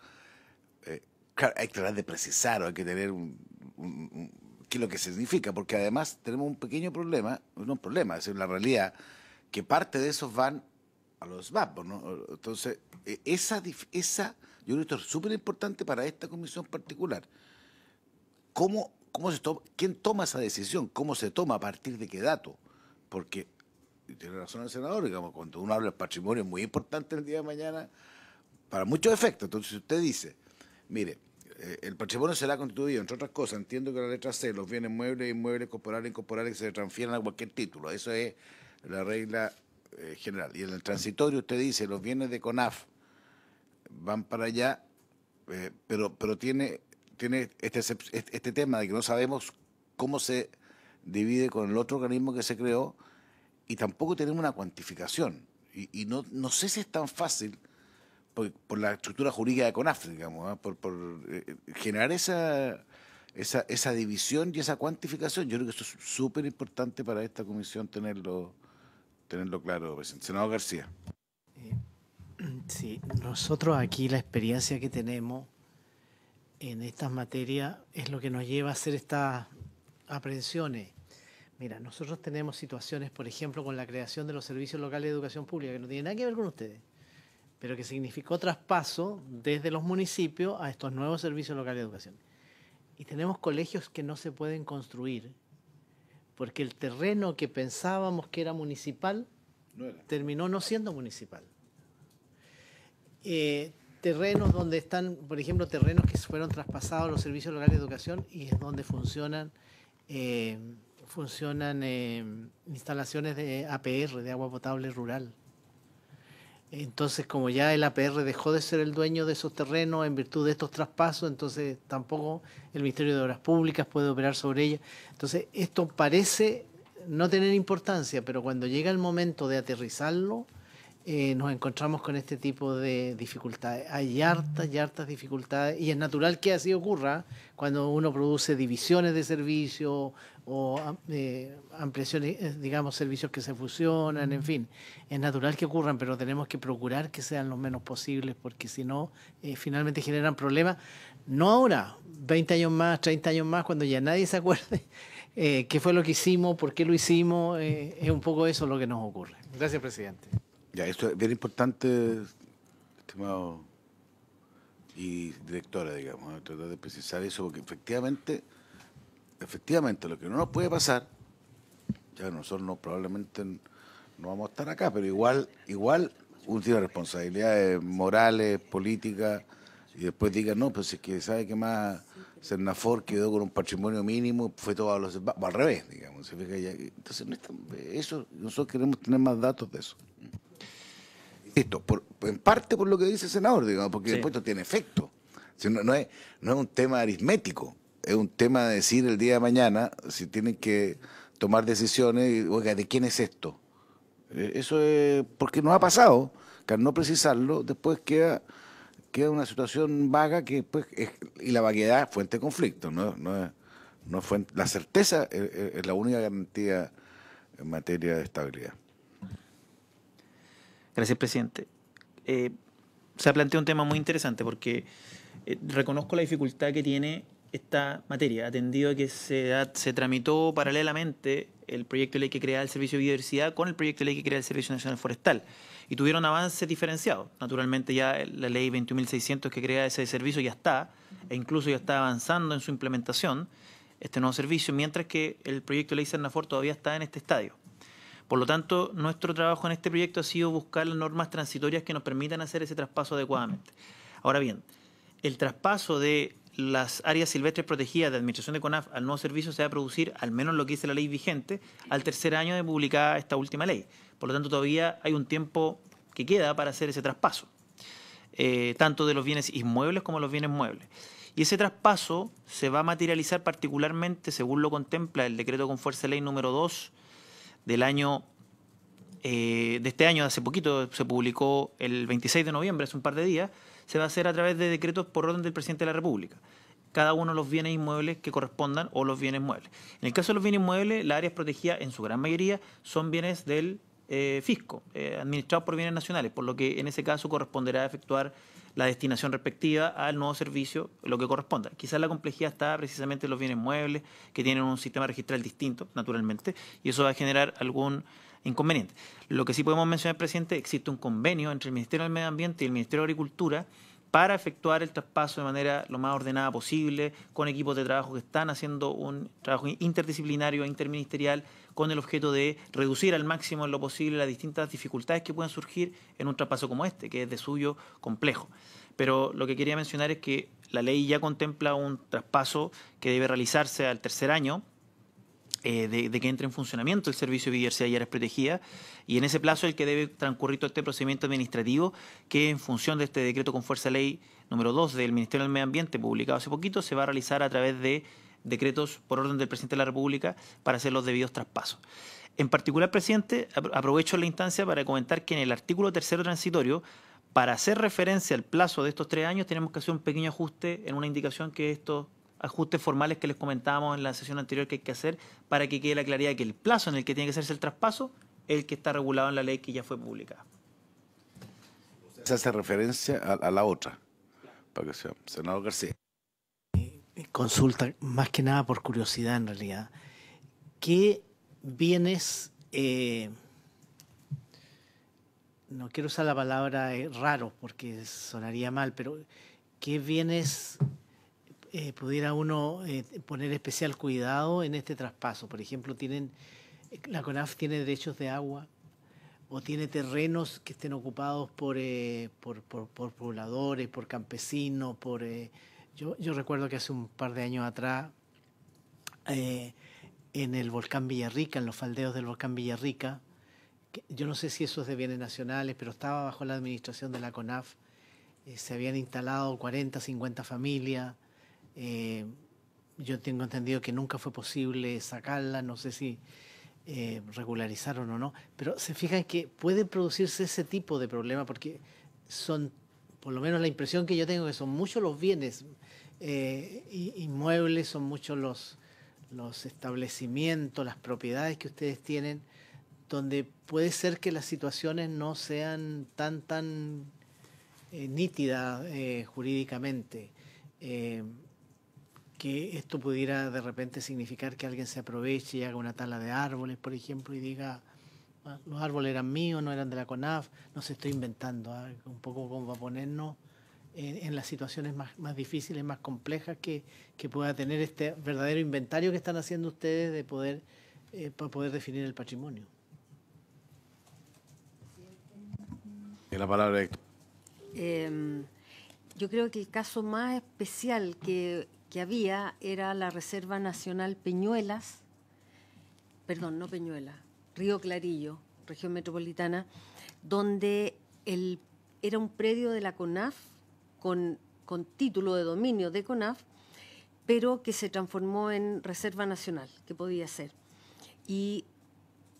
claro, hay que tratar de precisar, o hay que tener qué es lo que significa, porque además tenemos un pequeño problema, no un problema, es decir, la realidad, que parte de esos van a los VAP, ¿no? Entonces, yo creo que esto es súper importante para esta comisión particular. ¿Cómo se toma, quién toma esa decisión? ¿Cómo se toma? ¿A partir de qué dato? Porque, y tiene razón el senador, digamos, cuando uno habla del patrimonio es muy importante el día de mañana para muchos efectos. Entonces, si usted dice, mire, el patrimonio será constituido, entre otras cosas, entiendo que la letra C, los bienes muebles, inmuebles, corporales e incorporales que se transfieran a cualquier título. Eso es la regla general. Y en el transitorio usted dice, los bienes de CONAF van para allá, pero tiene este tema de que no sabemos cómo se divide con el otro organismo que se creó y tampoco tenemos una cuantificación. Y no sé si es tan fácil por la estructura jurídica de CONAF, digamos, por generar esa división y esa cuantificación. Yo creo que eso es súper importante para esta comisión tenerlo claro, presidente. Senador García. Sí, nosotros aquí la experiencia que tenemos en estas materias es lo que nos lleva a hacer estas aprehensiones. Mira, nosotros tenemos situaciones, por ejemplo, con la creación de los servicios locales de educación pública, que no tiene nada que ver con ustedes, pero que significó traspaso desde los municipios a estos nuevos servicios locales de educación. Y tenemos colegios que no se pueden construir porque el terreno que pensábamos que era municipal terminó no siendo municipal. Terrenos donde están, por ejemplo, terrenos que fueron traspasados a los servicios locales de educación y es donde funcionan instalaciones de APR, de agua potable rural. Entonces, como ya el APR dejó de ser el dueño de esos terrenos en virtud de estos traspasos, entonces tampoco el Ministerio de Obras Públicas puede operar sobre ellas. Entonces, esto parece no tener importancia, pero cuando llega el momento de aterrizarlo, nos encontramos con este tipo de dificultades. Hay hartas dificultades y es natural que así ocurra cuando uno produce divisiones de servicios o ampliaciones, digamos, servicios que se fusionan, en fin. Es natural que ocurran, pero tenemos que procurar que sean lo menos posibles porque si no, finalmente generan problemas. No ahora, 20 años más, 30 años más, cuando ya nadie se acuerde qué fue lo que hicimos, por qué lo hicimos, es un poco eso lo que nos ocurre. Gracias, presidente. Ya, esto es bien importante, estimado y directora, digamos, tratar de precisar eso, porque efectivamente lo que no nos puede pasar, ya nosotros probablemente no vamos a estar acá, pero igual uno tiene responsabilidades morales, políticas, y después diga, no, pues es que sabe que más Sennafor quedó con un patrimonio mínimo, fue todo a los... al revés, digamos. ¿Se fija? Entonces, eso, nosotros queremos tener más datos de eso. Esto, en parte por lo que dice el senador, digamos, porque después esto tiene efecto. Si no es un tema aritmético, es un tema de decir el día de mañana, si tienen que tomar decisiones, oiga, ¿de quién es esto? Eso es porque no ha pasado, que al no precisarlo, después queda una situación vaga que después y la vaguedad es fuente de conflicto, no fuente, la certeza es la única garantía en materia de estabilidad. Gracias, presidente. Se ha planteado un tema muy interesante porque reconozco la dificultad que tiene esta materia, atendido a que se tramitó paralelamente el proyecto de ley que crea el Servicio de Biodiversidad con el proyecto de ley que crea el Servicio Nacional Forestal. Y tuvieron avances diferenciados. Naturalmente ya la ley 21.600 que crea ese servicio ya está, e incluso ya está avanzando en su implementación, este nuevo servicio, mientras que el proyecto de ley Sennafor todavía está en este estadio. Por lo tanto, nuestro trabajo en este proyecto ha sido buscar las normas transitorias que nos permitan hacer ese traspaso adecuadamente. Ahora bien, el traspaso de las áreas silvestres protegidas de administración de CONAF al nuevo servicio se va a producir, al menos lo que dice la ley vigente, al tercer año de publicada esta última ley. Por lo tanto, todavía hay un tiempo que queda para hacer ese traspaso, tanto de los bienes inmuebles como los bienes muebles. Y ese traspaso se va a materializar particularmente, según lo contempla el decreto con fuerza de ley número 2 del año, de este año, hace poquito, se publicó el 26 de noviembre, hace un par de días, se va a hacer a través de decretos por orden del presidente de la República. Cada uno de los bienes inmuebles que correspondan o los bienes muebles. En el caso de los bienes inmuebles, las áreas protegidas, en su gran mayoría, son bienes del fisco, administrados por bienes nacionales, por lo que en ese caso corresponderá efectuar la destinación respectiva al nuevo servicio, lo que corresponda. Quizás la complejidad está precisamente en los bienes muebles, que tienen un sistema registral distinto, naturalmente, y eso va a generar algún inconveniente. Lo que sí podemos mencionar, presidente, existe un convenio entre el Ministerio del Medio Ambiente y el Ministerio de Agricultura para efectuar el traspaso de manera lo más ordenada posible, con equipos de trabajo que están haciendo un trabajo interdisciplinario e interministerial con el objeto de reducir al máximo en lo posible las distintas dificultades que puedan surgir en un traspaso como este, que es de suyo complejo. Pero lo que quería mencionar es que la ley ya contempla un traspaso que debe realizarse al tercer año, de que entre en funcionamiento el servicio de biodiversidad y áreas protegidas, y en ese plazo el que debe transcurrir todo este procedimiento administrativo que en función de este decreto con fuerza de ley número 2 del Ministerio del Medio Ambiente publicado hace poquito se va a realizar a través de decretos por orden del presidente de la República para hacer los debidos traspasos. En particular, presidente, aprovecho la instancia para comentar que en el artículo 3º transitorio, para hacer referencia al plazo de estos 3 años, tenemos que hacer un pequeño ajuste en una indicación que estos ajustes formales que les comentábamos en la sesión anterior que hay que hacer para que quede la claridad de que el plazo en el que tiene que hacerse el traspaso es el que está regulado en la ley que ya fue publicada. Se hace referencia a la otra, para que sea, senador García. Consulta, más que nada por curiosidad en realidad. ¿Qué bienes, no quiero usar la palabra raros porque sonaría mal, pero qué bienes pudiera uno poner especial cuidado en este traspaso? Por ejemplo, la CONAF tiene derechos de agua o tiene terrenos que estén ocupados por pobladores, por campesinos, yo recuerdo que hace un par de años atrás en el volcán Villarrica, en los faldeos del volcán Villarrica, yo no sé si eso es de bienes nacionales, pero estaba bajo la administración de la CONAF, se habían instalado 40, 50 familias. Yo tengo entendido que nunca fue posible sacarla, no sé si regularizaron o no, pero se fijan que puede producirse ese tipo de problema porque son, por lo menos la impresión que yo tengo, que son muchos los bienes inmuebles, son muchos los establecimientos, las propiedades que ustedes tienen, donde puede ser que las situaciones no sean tan nítidas jurídicamente. Que esto pudiera de repente significar que alguien se aproveche y haga una tala de árboles, por ejemplo, y diga, los árboles eran míos, no eran de la CONAF, no se estoy inventando, un poco como va a ponernos en las situaciones más difíciles, más complejas que pueda tener este verdadero inventario que están haciendo ustedes de para poder definir el patrimonio. Y la palabra Yo creo que el caso más especial que que había era la Reserva Nacional Peñuelas, perdón, no Peñuelas, Río Clarillo, región metropolitana, donde era un predio de la CONAF con título de dominio de CONAF, pero que se transformó en Reserva Nacional, que podía ser. Y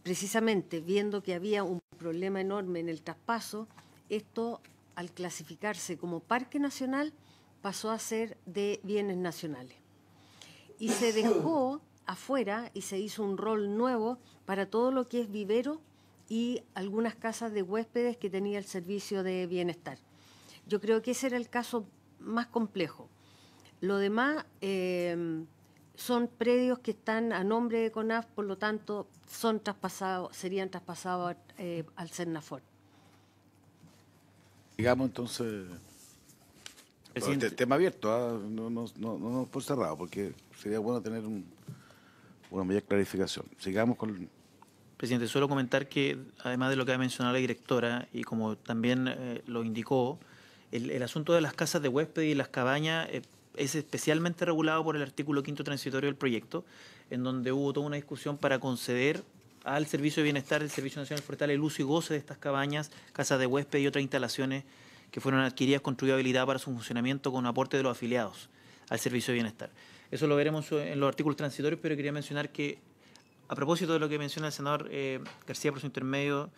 precisamente viendo que había un problema enorme en el traspaso, esto, al clasificarse como Parque Nacional, pasó a ser de bienes nacionales. Y se dejó afuera y se hizo un rol nuevo para todo lo que es vivero y algunas casas de huéspedes que tenía el servicio de bienestar. Yo creo que ese era el caso más complejo. Lo demás son predios que están a nombre de CONAF, por lo tanto serían traspasados al Cernafor. Digamos entonces, tema abierto, no por cerrado, porque sería bueno tener una mayor clarificación. Sigamos con... Presidente, solo comentar que, además de lo que ha mencionado la directora, y como también lo indicó, el asunto de las casas de huésped y las cabañas es especialmente regulado por el artículo 5º transitorio del proyecto, en donde hubo toda una discusión para conceder al Servicio de Bienestar del Servicio Nacional Forestal el uso y goce de estas cabañas, casas de huésped y otras instalaciones que fueron adquiridas, construidas y habilitadas para su funcionamiento con aporte de los afiliados al Servicio de Bienestar. Eso lo veremos en los artículos transitorios, pero quería mencionar que, a propósito de lo que menciona el senador García por su intermedio,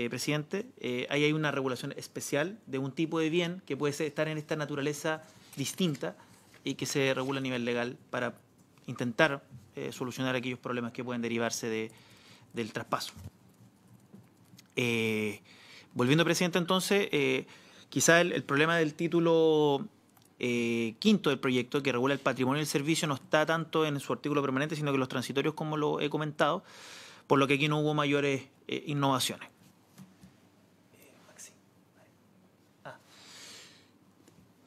presidente, ahí hay una regulación especial de un tipo de bien que puede estar en esta naturaleza distinta y que se regula a nivel legal para intentar solucionar aquellos problemas que pueden derivarse del traspaso. Volviendo, presidente, entonces, quizá el problema del título quinto del proyecto, que regula el patrimonio y el servicio, no está tanto en su artículo permanente, sino que los transitorios, como lo he comentado, por lo que aquí no hubo mayores innovaciones.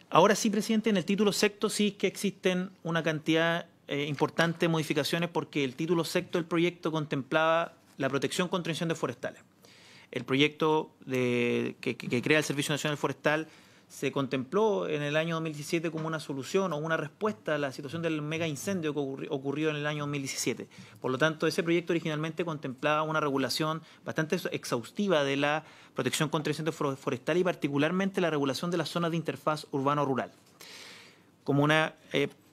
Ahora sí, presidente, en el título sexto sí que existen una cantidad importante de modificaciones, porque el título sexto del proyecto contemplaba la protección contra incendios forestales. El proyecto que crea el Servicio Nacional Forestal se contempló en el año 2017 como una solución o una respuesta a la situación del mega incendio que ocurrió en el año 2017. Por lo tanto, ese proyecto originalmente contemplaba una regulación bastante exhaustiva de la protección contra incendios forestales y particularmente la regulación de las zonas de interfaz urbano-rural. Como una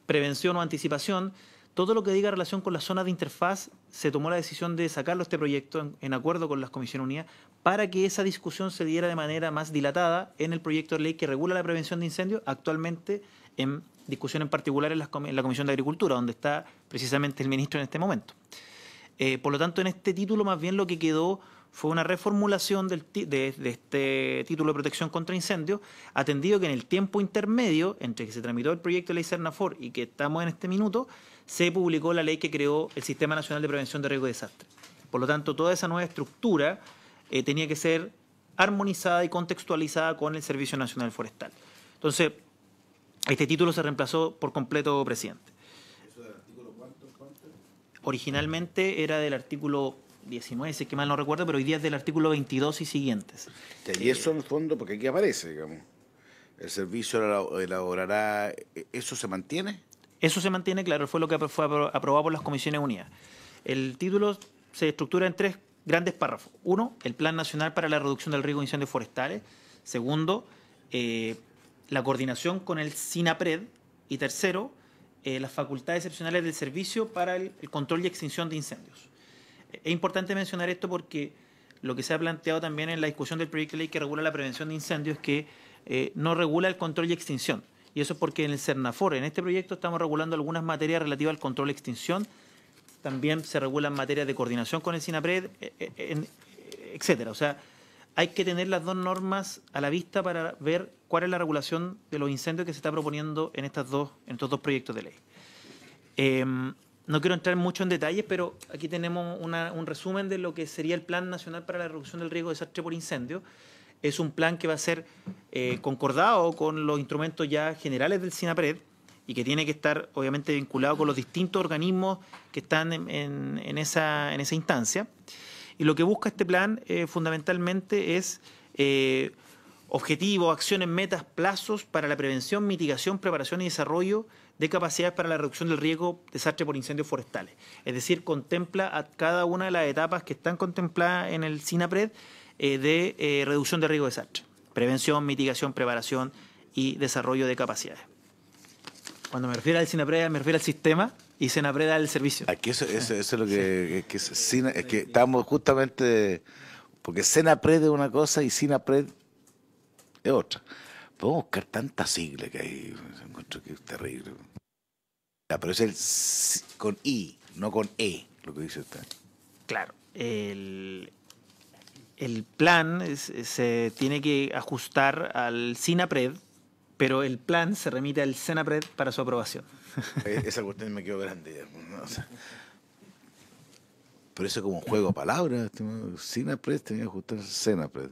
prevención o anticipación, todo lo que diga relación con las zonas de interfaz, se tomó la decisión de sacarlo este proyecto en acuerdo con las Comisiones Unidas para que esa discusión se diera de manera más dilatada en el proyecto de ley que regula la prevención de incendios, actualmente en discusión en particular en la Comisión de Agricultura, donde está precisamente el ministro en este momento. Por lo tanto, en este título más bien lo que quedó fue una reformulación de este título de protección contra incendios, atendido que en el tiempo intermedio entre que se tramitó el proyecto de ley Cernafor y que estamos en este minuto, se publicó la ley que creó el Sistema Nacional de Prevención de Riesgo de Desastre. Por lo tanto, toda esa nueva estructura tenía que ser armonizada y contextualizada con el Servicio Nacional Forestal. Entonces, este título se reemplazó por completo, presidente. ¿Eso del artículo cuánto? Originalmente era del artículo 19, si es que mal no recuerdo, pero hoy día es del artículo 22 y siguientes. Y eso en el fondo, porque aquí aparece, digamos, el servicio elaborará, ¿eso se mantiene? Eso se mantiene, claro, fue lo que fue aprobado por las Comisiones Unidas. El título se estructura en 3 grandes párrafos. 1, el Plan Nacional para la Reducción del Riesgo de Incendios Forestales. 2, la coordinación con el SINAPRED. Y 3, las facultades excepcionales del servicio para el control y extinción de incendios. Es importante mencionar esto porque lo que se ha planteado también en la discusión del proyecto de ley que regula la prevención de incendios es que no regula el control y extinción. Y eso es porque en el Cernafor, en este proyecto, estamos regulando algunas materias relativas al control y extinción. También se regulan materias de coordinación con el SINAPRED, etcétera. O sea, hay que tener las dos normas a la vista para ver cuál es la regulación de los incendios que se está proponiendo en estos dos proyectos de ley. No quiero entrar mucho en detalles, pero aquí tenemos un resumen de lo que sería el Plan Nacional para la Reducción del Riesgo de Desastre por Incendio. Es un plan que va a ser concordado con los instrumentos ya generales del SINAPRED y que tiene que estar obviamente vinculado con los distintos organismos que están en esa instancia. Y lo que busca este plan fundamentalmente es objetivos, acciones, metas, plazos para la prevención, mitigación, preparación y desarrollo de capacidades para la reducción del riesgo de desastre por incendios forestales. Es decir, contempla a cada una de las etapas que están contempladas en el SINAPRED de reducción de riesgo de desastre. Prevención, mitigación, preparación y desarrollo de capacidades. Cuando me refiero al SINAPRED, me refiero al sistema y SINAPRED al servicio. Aquí eso es lo que es que estamos justamente, porque SINAPRED es una cosa y SINAPRED es otra. Podemos buscar tantas siglas que hay, encuentro que es terrible. Pero es con I, no con E, lo que dice usted. Claro, el plan se tiene que ajustar al SINAPRED, pero el plan se remite al SENAPRED para su aprobación. Esa cuestión me quedó grande ya, ¿no? O sea, pero eso es como un juego de palabras. SINAPRED tenía que ajustarse al SENAPRED.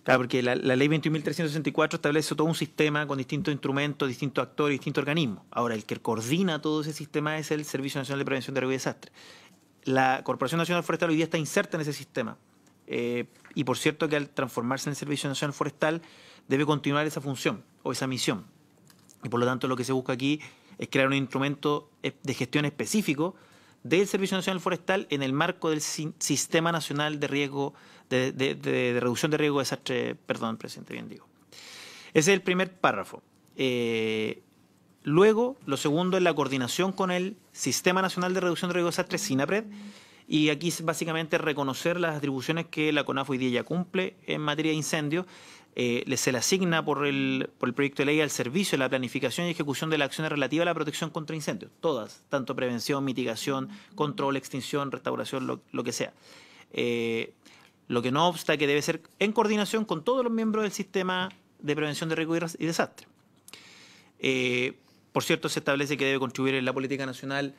Claro, porque la ley 21.364 establece todo un sistema con distintos instrumentos, distintos actores, distintos organismos. Ahora, el que coordina todo ese sistema es el Servicio Nacional de Prevención de Riesgo y Desastre. La Corporación Nacional Forestal hoy día está inserta en ese sistema. Y por cierto que al transformarse en el Servicio Nacional Forestal debe continuar esa función o esa misión. Y por lo tanto lo que se busca aquí es crear un instrumento de gestión específico del Servicio Nacional Forestal en el marco del Sistema Nacional de Riesgo de Reducción de Riesgo de Desastre, perdón, presidente, bien digo. Ese es el primer párrafo. Luego, lo segundo es la coordinación con el Sistema Nacional de Reducción de Riesgo de Desastre, SINAPRED, y aquí es básicamente reconocer las atribuciones que la CONAF hoy día ya cumple en materia de incendios. Se le asigna por el proyecto de ley al servicio la planificación y ejecución de las acciones relativas a la protección contra incendios. Todas, tanto prevención, mitigación, control, extinción, restauración, lo que sea. Lo que no obsta que debe ser en coordinación con todos los miembros del sistema de prevención de riesgo y desastre. Por cierto, se establece que debe contribuir en la política nacional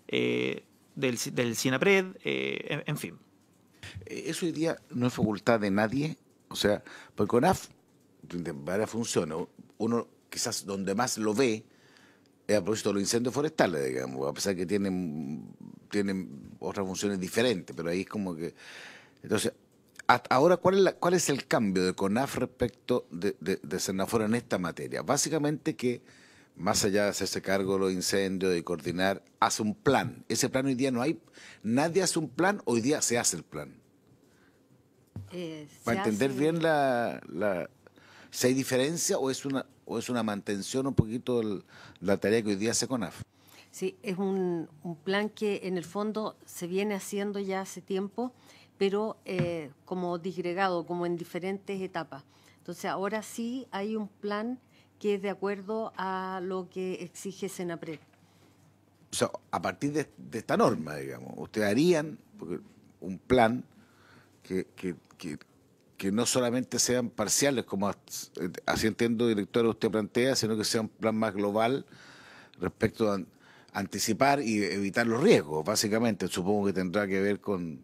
del SINAPRED, en fin. Eso hoy día no es facultad de nadie, o sea, porque CONAF tiene varias funciones. Uno quizás donde más lo ve es a propósito de los incendios forestales, digamos, a pesar que tienen otras funciones diferentes, pero ahí es como que... Entonces, ahora, ¿cuál es el cambio de CONAF respecto de Senafora en esta materia? Básicamente que, más allá de hacerse cargo de los incendios, de coordinar, hace un plan. Ese plan hoy día no hay, nadie hace un plan, hoy día se hace el plan. Para entender bien si hay diferencia o es una mantención un poquito la tarea que hoy día hace CONAF. Sí, es un plan que en el fondo se viene haciendo ya hace tiempo, pero como disgregado, como en diferentes etapas. Entonces ahora sí hay un plan que es de acuerdo a lo que exige SENAPRED. O sea, a partir de esta norma, digamos, ustedes harían un plan que no solamente sean parciales, como así entiendo, director, usted plantea, sino que sea un plan más global respecto a anticipar y evitar los riesgos, básicamente. Supongo que tendrá que ver con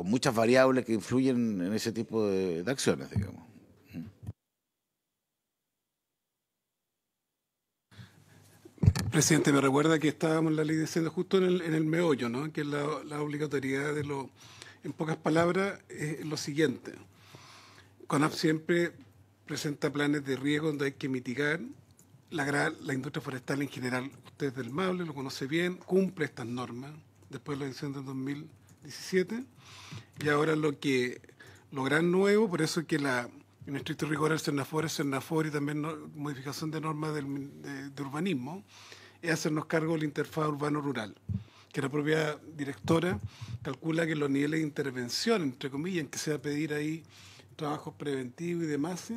muchas variables que influyen en ese tipo de acciones, digamos. Presidente, me recuerda que estábamos en la ley de incendios justo en el meollo, ¿no? Que es la obligatoriedad en pocas palabras, es lo siguiente. CONAF siempre presenta planes de riesgo donde hay que mitigar. La industria forestal en general, usted es del Maule, lo conoce bien, cumple estas normas después de la edición del 2017. Y ahora lo gran nuevo, por eso es que en estricto rigor el Senafora y también modificación de normas de urbanismo, es hacernos cargo del interfaz urbano-rural, que la propia directora calcula que los niveles de intervención, entre comillas, en que se va a pedir ahí trabajos preventivos y demás,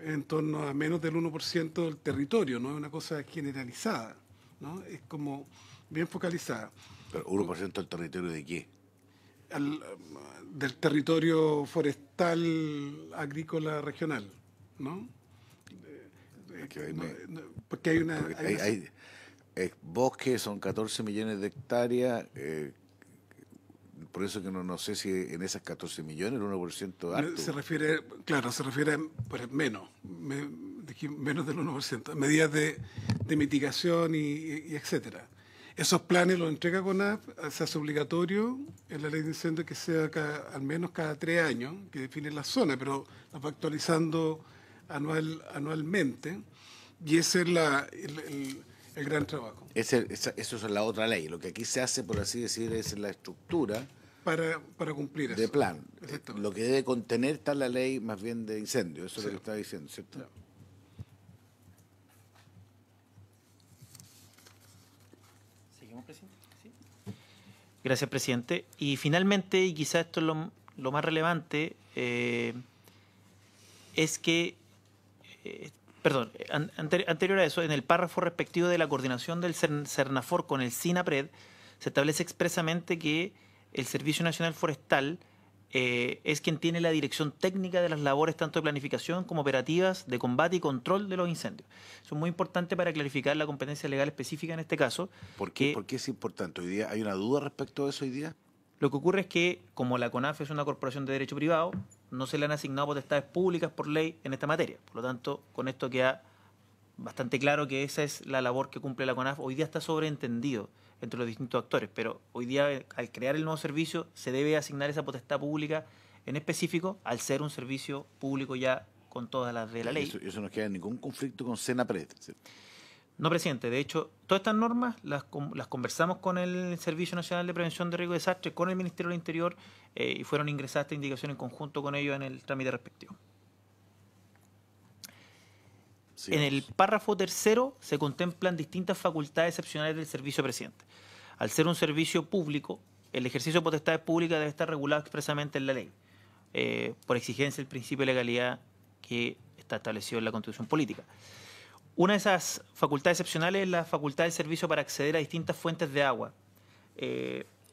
en torno a menos del 1% del territorio, no es una cosa generalizada, ¿no? Es como bien focalizada. ¿Pero 1% del territorio de qué? Del territorio forestal agrícola regional, ¿no? Porque hay una... bosques son 14 millones de hectáreas, por eso que no sé si en esas 14 millones el 1% alto. Se refiere a menos del 1%, medidas de mitigación y etcétera. Esos planes los entrega CONAF, se hace obligatorio en la ley de incendios que sea al menos cada 3 años, que define la zona, pero la va actualizando anualmente, y ese es el gran trabajo. Eso es la otra ley. Lo que aquí se hace, por así decir, es la estructura Para cumplir eso. de plan. Exactamente. Lo que debe contener está la ley más bien de incendio. Eso es lo que está diciendo, ¿cierto? Ya. ¿Seguimos, presidente? Sí. Gracias, presidente. Y finalmente, y quizás esto es lo más relevante, es que, anterior a eso, en el párrafo respectivo de la coordinación del Cernafor con el SINAPRED, se establece expresamente que el Servicio Nacional Forestal es quien tiene la dirección técnica de las labores tanto de planificación como operativas de combate y control de los incendios. Eso es muy importante para clarificar la competencia legal específica en este caso. ¿Por qué es importante? ¿Hoy día hay una duda respecto a eso hoy día? Lo que ocurre es que, como la CONAF es una corporación de derecho privado, no se le han asignado potestades públicas por ley en esta materia. Por lo tanto, con esto queda bastante claro que esa es la labor que cumple la CONAF. Hoy día está sobreentendido entre los distintos actores, pero hoy día, al crear el nuevo servicio, se debe asignar esa potestad pública en específico, al ser un servicio público ya con todas las de la ley. Eso no queda en ningún conflicto con SENAPRED, ¿cierto? No, presidente. De hecho, todas estas normas las conversamos con el Servicio Nacional de Prevención de Riesgo de Desastre, con el Ministerio del Interior, y fueron ingresadas estas indicaciones en conjunto con ellos en el trámite respectivo. En el párrafo tercero se contemplan distintas facultades excepcionales del servicio presidente. Al ser un servicio público, el ejercicio de potestades públicas debe estar regulado expresamente en la ley, por exigencia del principio de legalidad que está establecido en la Constitución Política. Una de esas facultades excepcionales es la facultad del servicio para acceder a distintas fuentes de agua.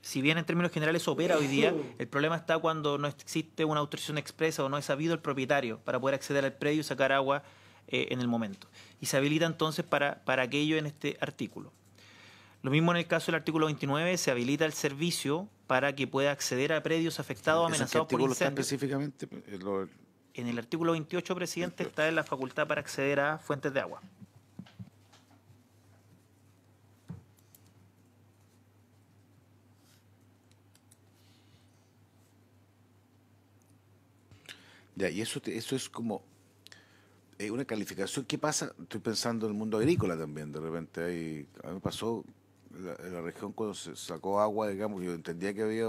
Si bien en términos generales opera hoy día, el problema está cuando no existe una autorización expresa o no es sabido el propietario para poder acceder al predio y sacar agua en el momento. Y se habilita entonces para aquello en este artículo. Lo mismo en el caso del artículo 29, se habilita el servicio para que pueda acceder a predios afectados o amenazados por incendios. Específicamente? En el artículo 28, presidente, está en la facultad para acceder a fuentes de agua. Ya, y eso es como una calificación. ¿Qué pasa? Estoy pensando en el mundo agrícola también. De repente a mí me pasó en la región cuando se sacó agua, digamos, yo entendía que había,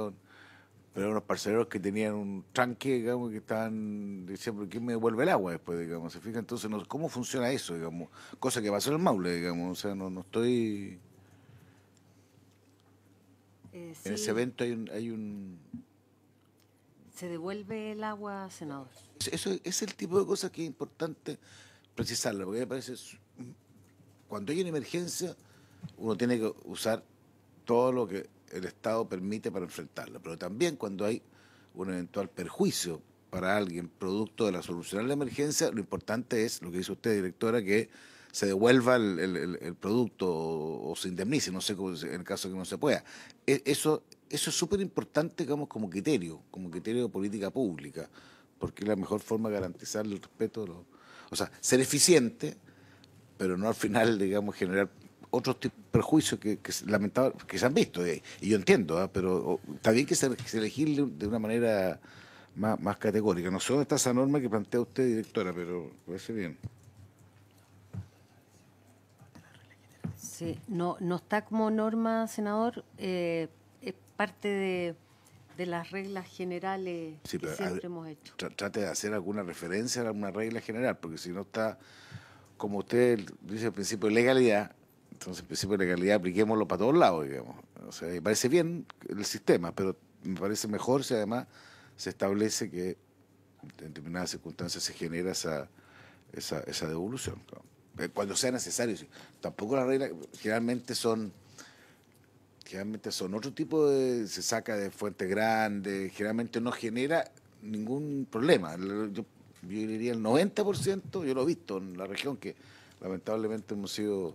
pero unos parceleros que tenían un tranque, digamos, que estaban diciendo, ¿por qué me devuelve el agua después, digamos? ¿Se fija? Entonces, ¿cómo funciona eso, digamos? Cosa que pasó en el Maule, digamos. O sea, no estoy... Sí. En ese evento hay un... Se devuelve el agua, senador. Eso es el tipo de cosas que es importante precisarla, porque me parece, cuando hay una emergencia, uno tiene que usar todo lo que el Estado permite para enfrentarla, pero también cuando hay un eventual perjuicio para alguien producto de la solución de la emergencia, lo importante es, lo que dice usted, directora, que se devuelva el producto o se indemnice, no sé, en el caso que no se pueda. Eso es súper importante, digamos, como criterio de política pública, porque es la mejor forma de garantizar el respeto o sea, ser eficiente, pero no al final, digamos, generar otros tipos de perjuicios que lamentable, que se han visto, y yo entiendo, pero está bien que se legisle de una manera más categórica. No sé dónde está esa norma que plantea usted, directora, pero parece bien. Sí, no está como norma, senador, es parte de las reglas generales Sí, que siempre hemos hecho. Trate de hacer alguna referencia a alguna regla general, porque si no está, como usted dice, el principio de legalidad, entonces el principio de legalidad apliquémoslo para todos lados, digamos. O sea, me parece bien el sistema, pero me parece mejor si además se establece que en determinadas circunstancias se genera esa devolución, ¿no? Cuando sea necesario. Sí. Tampoco las reglas generalmente son otro tipo se saca de fuentes grandes, generalmente no genera ningún problema. Yo diría el 90%, yo lo he visto en la región, que lamentablemente hemos sido,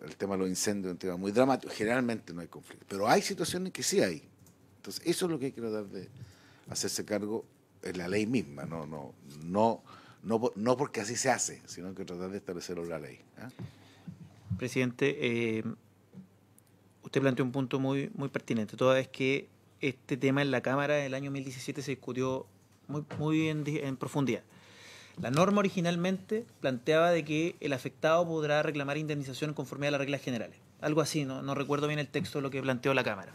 el tema de los incendios es un tema muy dramático, generalmente no hay conflicto, pero hay situaciones que sí hay. Entonces eso es lo que hay que tratar de hacerse cargo en la ley misma, no porque así se hace, sino que tratar de establecerlo en la ley. Presidente, usted planteó un punto muy pertinente, toda vez que este tema en la Cámara del año 2017 se discutió muy en profundidad. La norma originalmente planteaba de que el afectado podrá reclamar indemnización en conformidad a las reglas generales. Algo así, no recuerdo bien el texto de lo que planteó la Cámara.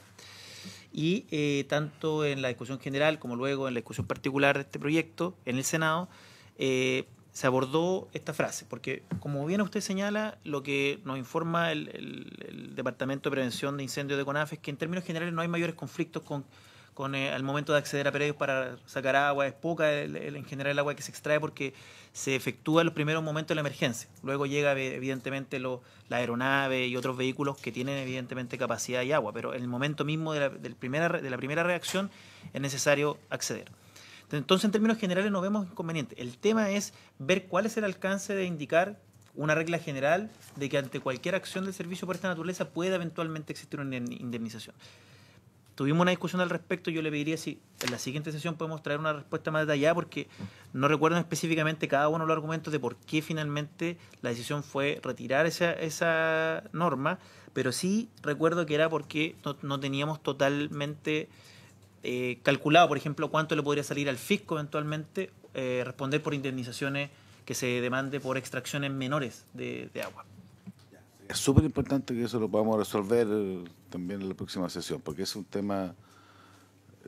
Y tanto en la discusión general como luego en la discusión particular de este proyecto en el Senado, se abordó esta frase, porque como bien usted señala, lo que nos informa el Departamento de Prevención de Incendios de CONAF es que en términos generales no hay mayores conflictos con al momento de acceder a predios para sacar agua. Es poca en general el agua que se extrae porque se efectúa en los primeros momentos de la emergencia. Luego llega evidentemente la aeronave y otros vehículos que tienen evidentemente capacidad y agua, pero en el momento mismo de la primera reacción es necesario acceder. Entonces, en términos generales no vemos inconveniente. El tema es ver cuál es el alcance de indicar una regla general de que ante cualquier acción del servicio por esta naturaleza pueda eventualmente existir una indemnización. Tuvimos una discusión al respecto. Yo le pediría si en la siguiente sesión podemos traer una respuesta más detallada, porque no recuerdo específicamente cada uno de los argumentos de por qué finalmente la decisión fue retirar esa norma, pero sí recuerdo que era porque no teníamos totalmente calculado, por ejemplo, cuánto le podría salir al fisco eventualmente responder por indemnizaciones que se demande por extracciones menores de agua. Es súper importante que eso lo podamos resolver también en la próxima sesión, porque es un tema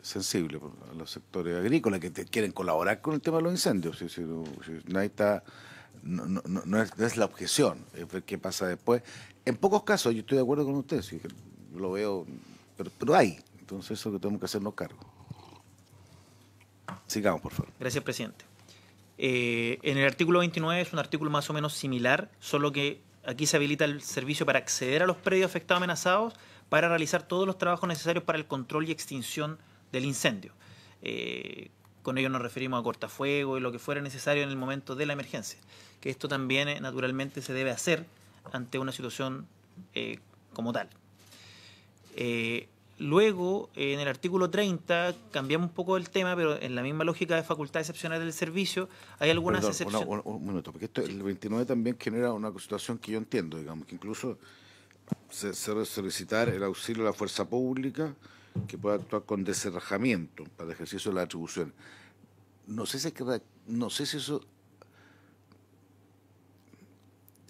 sensible a los sectores agrícolas que quieren colaborar con el tema de los incendios. Si nadie está, no es la objeción, es ver qué pasa después. En pocos casos, yo estoy de acuerdo con usted, sí, lo veo, pero hay. Entonces eso es lo que tenemos que hacernos cargo. Sigamos, por favor. Gracias, presidente. En el artículo 29 es un artículo más o menos similar, solo que aquí se habilita el servicio para acceder a los predios afectados amenazados para realizar todos los trabajos necesarios para el control y extinción del incendio. Con ello nos referimos a cortafuegos y lo que fuera necesario en el momento de la emergencia. Que esto también naturalmente se debe hacer ante una situación como tal. Luego, en el artículo 30, cambiamos un poco el tema, pero en la misma lógica de facultad excepcional del servicio, hay algunas excepciones. Un minuto, porque el 29 también genera una situación que yo entiendo, digamos, que incluso se solicitar el auxilio de la fuerza pública que pueda actuar con desenrajamiento para el ejercicio de la atribución. No sé si eso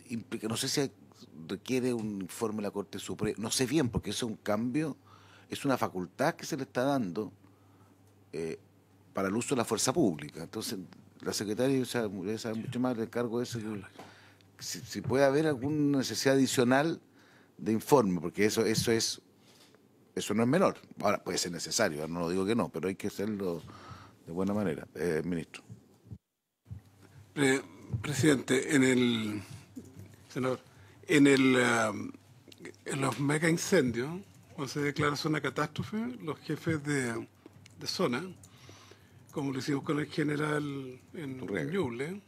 implica, no sé si requiere un informe de la Corte Suprema, no sé bien, porque eso es un cambio. Es una facultad que se le está dando para el uso de la fuerza pública. Entonces, la secretaria sabe mucho más del cargo de eso. Si puede haber alguna necesidad adicional de informe, porque eso no es menor. Ahora, puede ser necesario, no digo que no, pero hay que hacerlo de buena manera. Ministro. Presidente, senador, en los mega incendios, cuando se declara zona catástrofe, los jefes de zona, como lo hicimos con el general en Ñuble,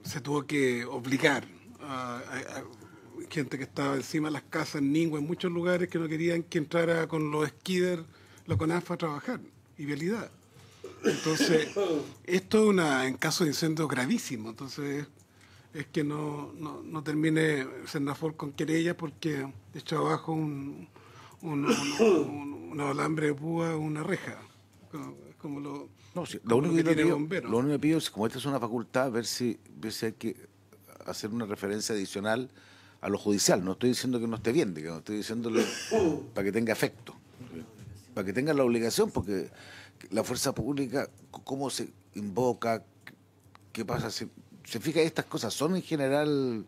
se tuvo que obligar a gente que estaba encima de las casas en Ningüe, en muchos lugares, que no querían que entrara con los skiders la CONAF a trabajar, y vialidad. Entonces, esto es en caso de incendio gravísimo, entonces es que no termine Sendafor con querella porque echó abajo un alambre de púa, una reja, como lo único que pido es, como esta es una facultad, ver si hay que hacer una referencia adicional a lo judicial. No estoy diciendo que no esté bien, digamos, estoy diciéndolo para que tenga efecto, para que tenga la obligación, porque la fuerza pública, cómo se invoca, qué pasa, se fija, estas cosas son en general,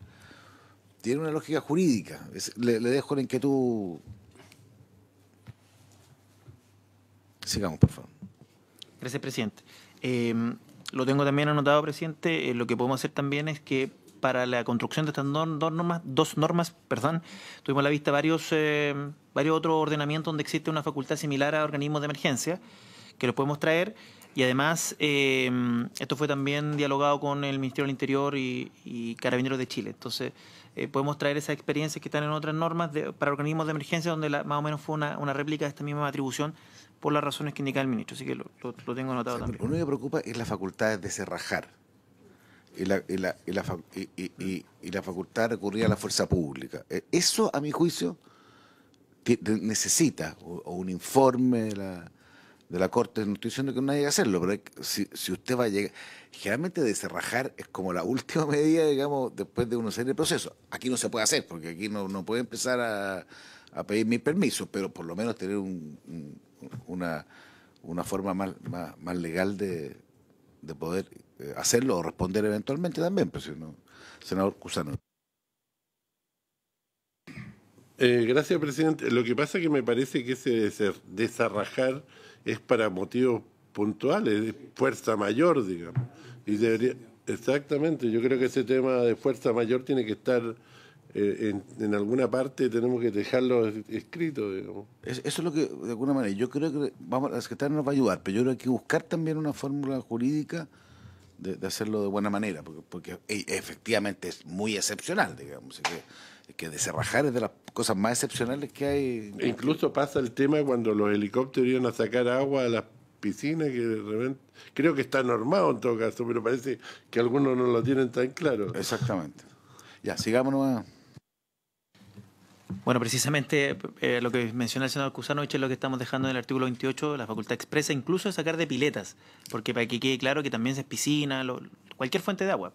tienen una lógica jurídica. Le dejo la inquietud. Sigamos, por favor. Gracias, presidente. Lo tengo también anotado, presidente. Lo que podemos hacer también es que para la construcción de estas dos normas, tuvimos a la vista varios otros ordenamientos donde existe una facultad similar a organismos de emergencia, que los podemos traer. Y además, esto fue también dialogado con el Ministerio del Interior y Carabineros de Chile. Entonces, podemos traer esas experiencias que están en otras normas para organismos de emergencia, donde más o menos fue una réplica de esta misma atribución por las razones que indica el ministro. Así que lo tengo anotado también. Lo único que me preocupa es la facultad de desenrajar y la facultad de recurrir a la fuerza pública. Eso, a mi juicio, necesita o un informe de la Corte. No estoy diciendo que no haya que hacerlo, pero si usted va a llegar... Generalmente deserrajar es como la última medida, digamos, después de una serie de procesos. Aquí no se puede hacer, porque aquí no puede empezar a pedir mis permisos, pero por lo menos tener una forma más legal de poder hacerlo o responder eventualmente también, pues, si no, senador Cusano. Gracias, presidente. Lo que pasa es que me parece que ese desarrajar es para motivos puntuales, de fuerza mayor, digamos. Y debería, exactamente, yo creo que ese tema de fuerza mayor tiene que estar en alguna parte, tenemos que dejarlo escrito, digamos. Eso es lo que, de alguna manera, yo creo que la secretaria nos va a ayudar, pero yo creo que hay que buscar también una fórmula jurídica de hacerlo de buena manera, porque efectivamente es muy excepcional, digamos, que deserrajar es de las cosas más excepcionales que hay. E incluso pasa el tema cuando los helicópteros iban a sacar agua a las piscinas, que de repente, creo que está normado en todo caso, pero parece que algunos no lo tienen tan claro. Exactamente. Ya, sigámonos. Bueno, precisamente lo que menciona el senador Kusanovich es lo que estamos dejando en el artículo 28, la facultad expresa incluso de sacar de piletas, porque para que quede claro que también es piscina, cualquier fuente de agua.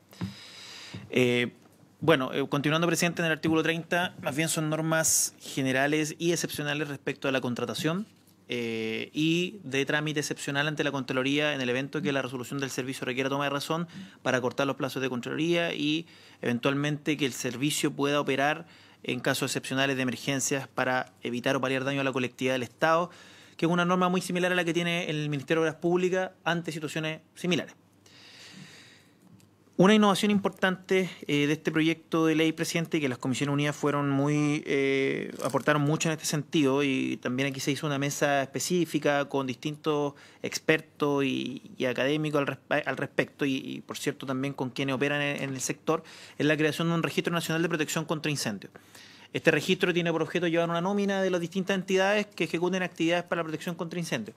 Continuando, presidente, en el artículo 30, más bien son normas generales y excepcionales respecto a la contratación y de trámite excepcional ante la Contraloría en el evento que la resolución del servicio requiera toma de razón para cortar los plazos de Contraloría y eventualmente que el servicio pueda operar en casos excepcionales de emergencias para evitar o paliar daño a la colectividad del Estado, que es una norma muy similar a la que tiene el Ministerio de Obras Públicas ante situaciones similares. Una innovación importante de este proyecto de ley, presidente, que las Comisiones Unidas aportaron mucho en este sentido, y también aquí se hizo una mesa específica con distintos expertos y académicos al respecto, y por cierto también con quienes operan en el sector, es la creación de un Registro Nacional de Protección contra Incendios. Este registro tiene por objeto llevar una nómina de las distintas entidades que ejecuten actividades para la protección contra incendios.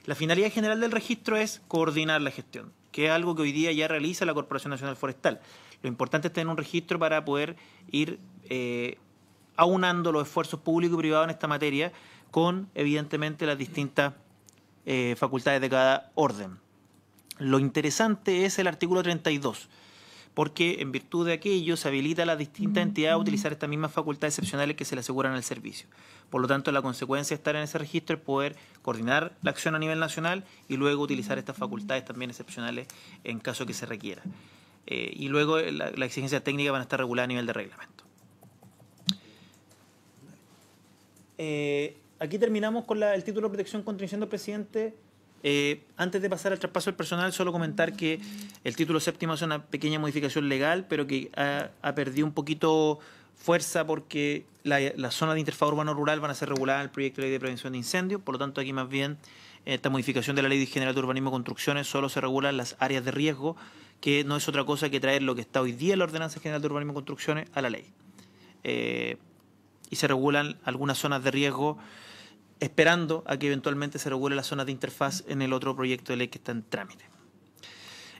La finalidad general del registro es coordinar la gestión, que es algo que hoy día ya realiza la Corporación Nacional Forestal. Lo importante es tener un registro para poder ir aunando los esfuerzos públicos y privados en esta materia con, evidentemente, las distintas facultades de cada orden. Lo interesante es el artículo 32, porque en virtud de aquello se habilita a las distintas entidades a utilizar estas mismas facultades excepcionales que se le aseguran al servicio. Por lo tanto, la consecuencia de estar en ese registro es poder coordinar la acción a nivel nacional y luego utilizar estas facultades también excepcionales en caso que se requiera. Y luego la exigencia técnica van a estar reguladas a nivel de reglamento. Aquí terminamos con el título de protección contra incendios, presidente. Antes de pasar al traspaso del personal, solo comentar que el título séptimo es una pequeña modificación legal, pero que ha perdido un poquito fuerza porque las zonas de interfaz urbano-rural van a ser reguladas en el proyecto de ley de prevención de incendios. Por lo tanto, aquí más bien esta modificación de la Ley General de Urbanismo y Construcciones solo se regulan las áreas de riesgo, que no es otra cosa que traer lo que está hoy día en la Ordenanza General de Urbanismo y Construcciones a la ley. Y se regulan algunas zonas de riesgo, esperando a que eventualmente se regule las zonas de interfaz en el otro proyecto de ley que está en trámite.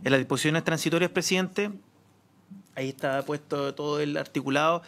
En las disposiciones transitorias, presidente, ahí está puesto todo el articulado.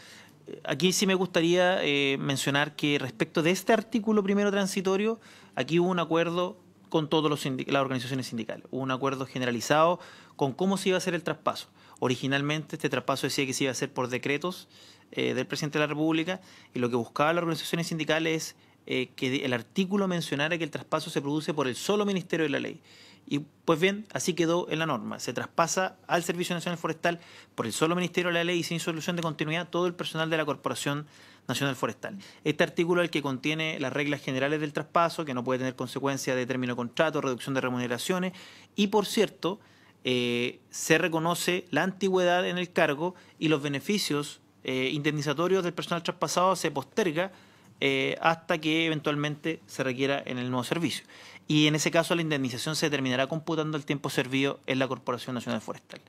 Aquí sí me gustaría mencionar que respecto de este artículo primero transitorio, aquí hubo un acuerdo con todas las organizaciones sindicales. Hubo un acuerdo generalizado con cómo se iba a hacer el traspaso. Originalmente este traspaso decía que se iba a hacer por decretos del presidente de la República, y lo que buscaban las organizaciones sindicales es que el artículo mencionara que el traspaso se produce por el solo Ministerio de la Ley. Y pues bien, así quedó en la norma. Se traspasa al Servicio Nacional Forestal por el solo Ministerio de la Ley y sin solución de continuidad todo el personal de la Corporación Nacional Forestal. Este artículo es el que contiene las reglas generales del traspaso, que no puede tener consecuencia de término de contrato, reducción de remuneraciones, y por cierto, se reconoce la antigüedad en el cargo y los beneficios indemnizatorios del personal traspasado se posterga hasta que eventualmente se requiera en el nuevo servicio. Y en ese caso la indemnización se determinará computando el tiempo servido en la Corporación Nacional Forestal.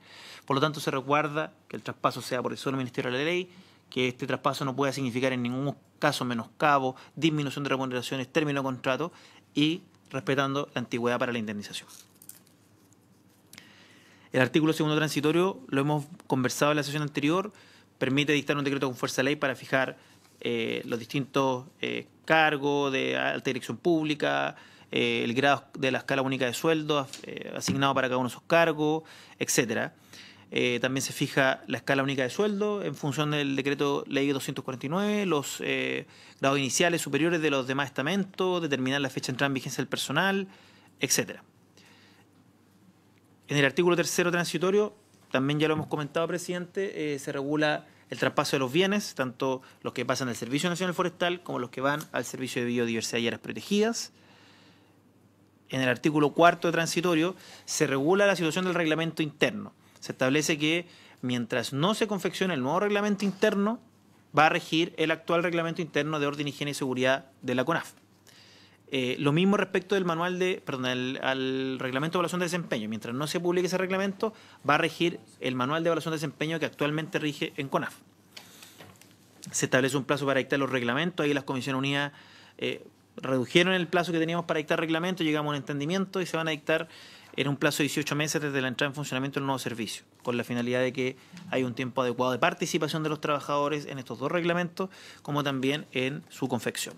Por lo tanto, se recuerda que el traspaso sea por el solo Ministerio de la Ley, que este traspaso no pueda significar en ningún caso menoscabo, disminución de remuneraciones, término de contrato, y respetando la antigüedad para la indemnización. El artículo segundo transitorio, lo hemos conversado en la sesión anterior, permite dictar un decreto con fuerza de ley para fijar los distintos cargos de alta dirección pública, el grado de la escala única de sueldo asignado para cada uno de esos cargos, etcétera. También se fija la escala única de sueldo en función del decreto ley 249, los grados iniciales superiores de los demás estamentos, determinar la fecha de entrada en vigencia del personal, etcétera. En el artículo 3º transitorio, también ya lo hemos comentado, presidente, se regula el traspaso de los bienes, tanto los que pasan del Servicio Nacional Forestal como los que van al Servicio de Biodiversidad y Áreas Protegidas. En el artículo 4º transitorio se regula la situación del reglamento interno. Se establece que mientras no se confeccione el nuevo reglamento interno, va a regir el actual reglamento interno de orden, higiene y seguridad de la CONAF. Lo mismo respecto del manual al reglamento de evaluación de desempeño. Mientras no se publique ese reglamento, va a regir el manual de evaluación de desempeño que actualmente rige en CONAF. Se establece un plazo para dictar los reglamentos. Ahí las Comisiones Unidas redujeron el plazo que teníamos para dictar reglamentos, llegamos a un entendimiento y se van a dictar en un plazo de 18 meses desde la entrada en funcionamiento del nuevo servicio, con la finalidad de que haya un tiempo adecuado de participación de los trabajadores en estos dos reglamentos, como también en su confección.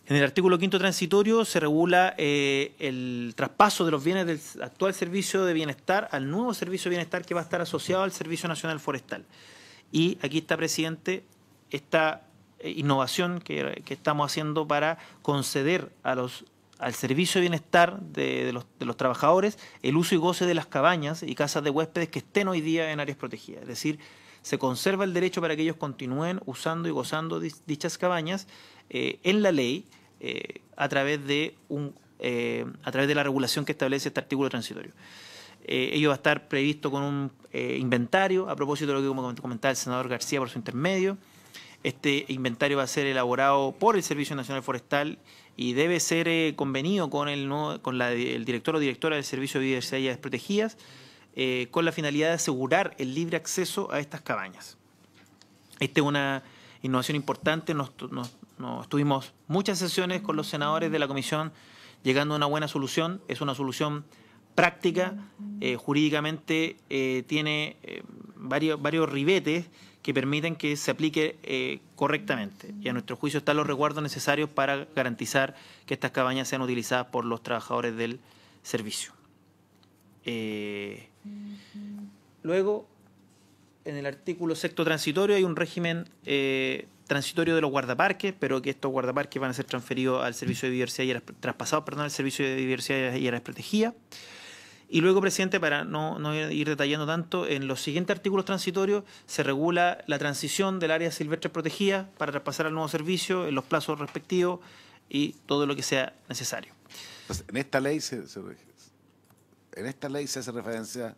En el artículo 5º transitorio se regula el traspaso de los bienes del actual servicio de bienestar al nuevo servicio de bienestar que va a estar asociado al Servicio Nacional Forestal. Y aquí está, presidente, esta innovación que estamos haciendo para conceder al Servicio de Bienestar de los trabajadores el uso y goce de las cabañas y casas de huéspedes que estén hoy día en áreas protegidas. Es decir, se conserva el derecho para que ellos continúen usando y gozando dichas cabañas en la ley a través de la regulación que establece este artículo transitorio. Ello va a estar previsto con un inventario, a propósito de lo que comentaba el senador García por su intermedio. Este inventario va a ser elaborado por el Servicio Nacional Forestal y debe ser convenido con el director o directora del Servicio de Biodiversidad y Áreas Protegidas, con la finalidad de asegurar el libre acceso a estas cabañas. Esta es una innovación importante. Nos tuvimos muchas sesiones con los senadores de la comisión llegando a una buena solución. Es una solución práctica, jurídicamente tiene varios ribetes que permiten que se aplique correctamente. Y a nuestro juicio están los resguardos necesarios para garantizar que estas cabañas sean utilizadas por los trabajadores del servicio. Luego, en el artículo 6º transitorio hay un régimen transitorio de los guardaparques, pero que estos guardaparques van a ser transferidos al Servicio de Biodiversidad y traspasados, al Servicio de Biodiversidad y Áreas Protegidas. Y luego, presidente, para no ir detallando tanto, en los siguientes artículos transitorios se regula la transición del área silvestre protegida para traspasar al nuevo servicio en los plazos respectivos y todo lo que sea necesario. Entonces, en esta ley se hace referencia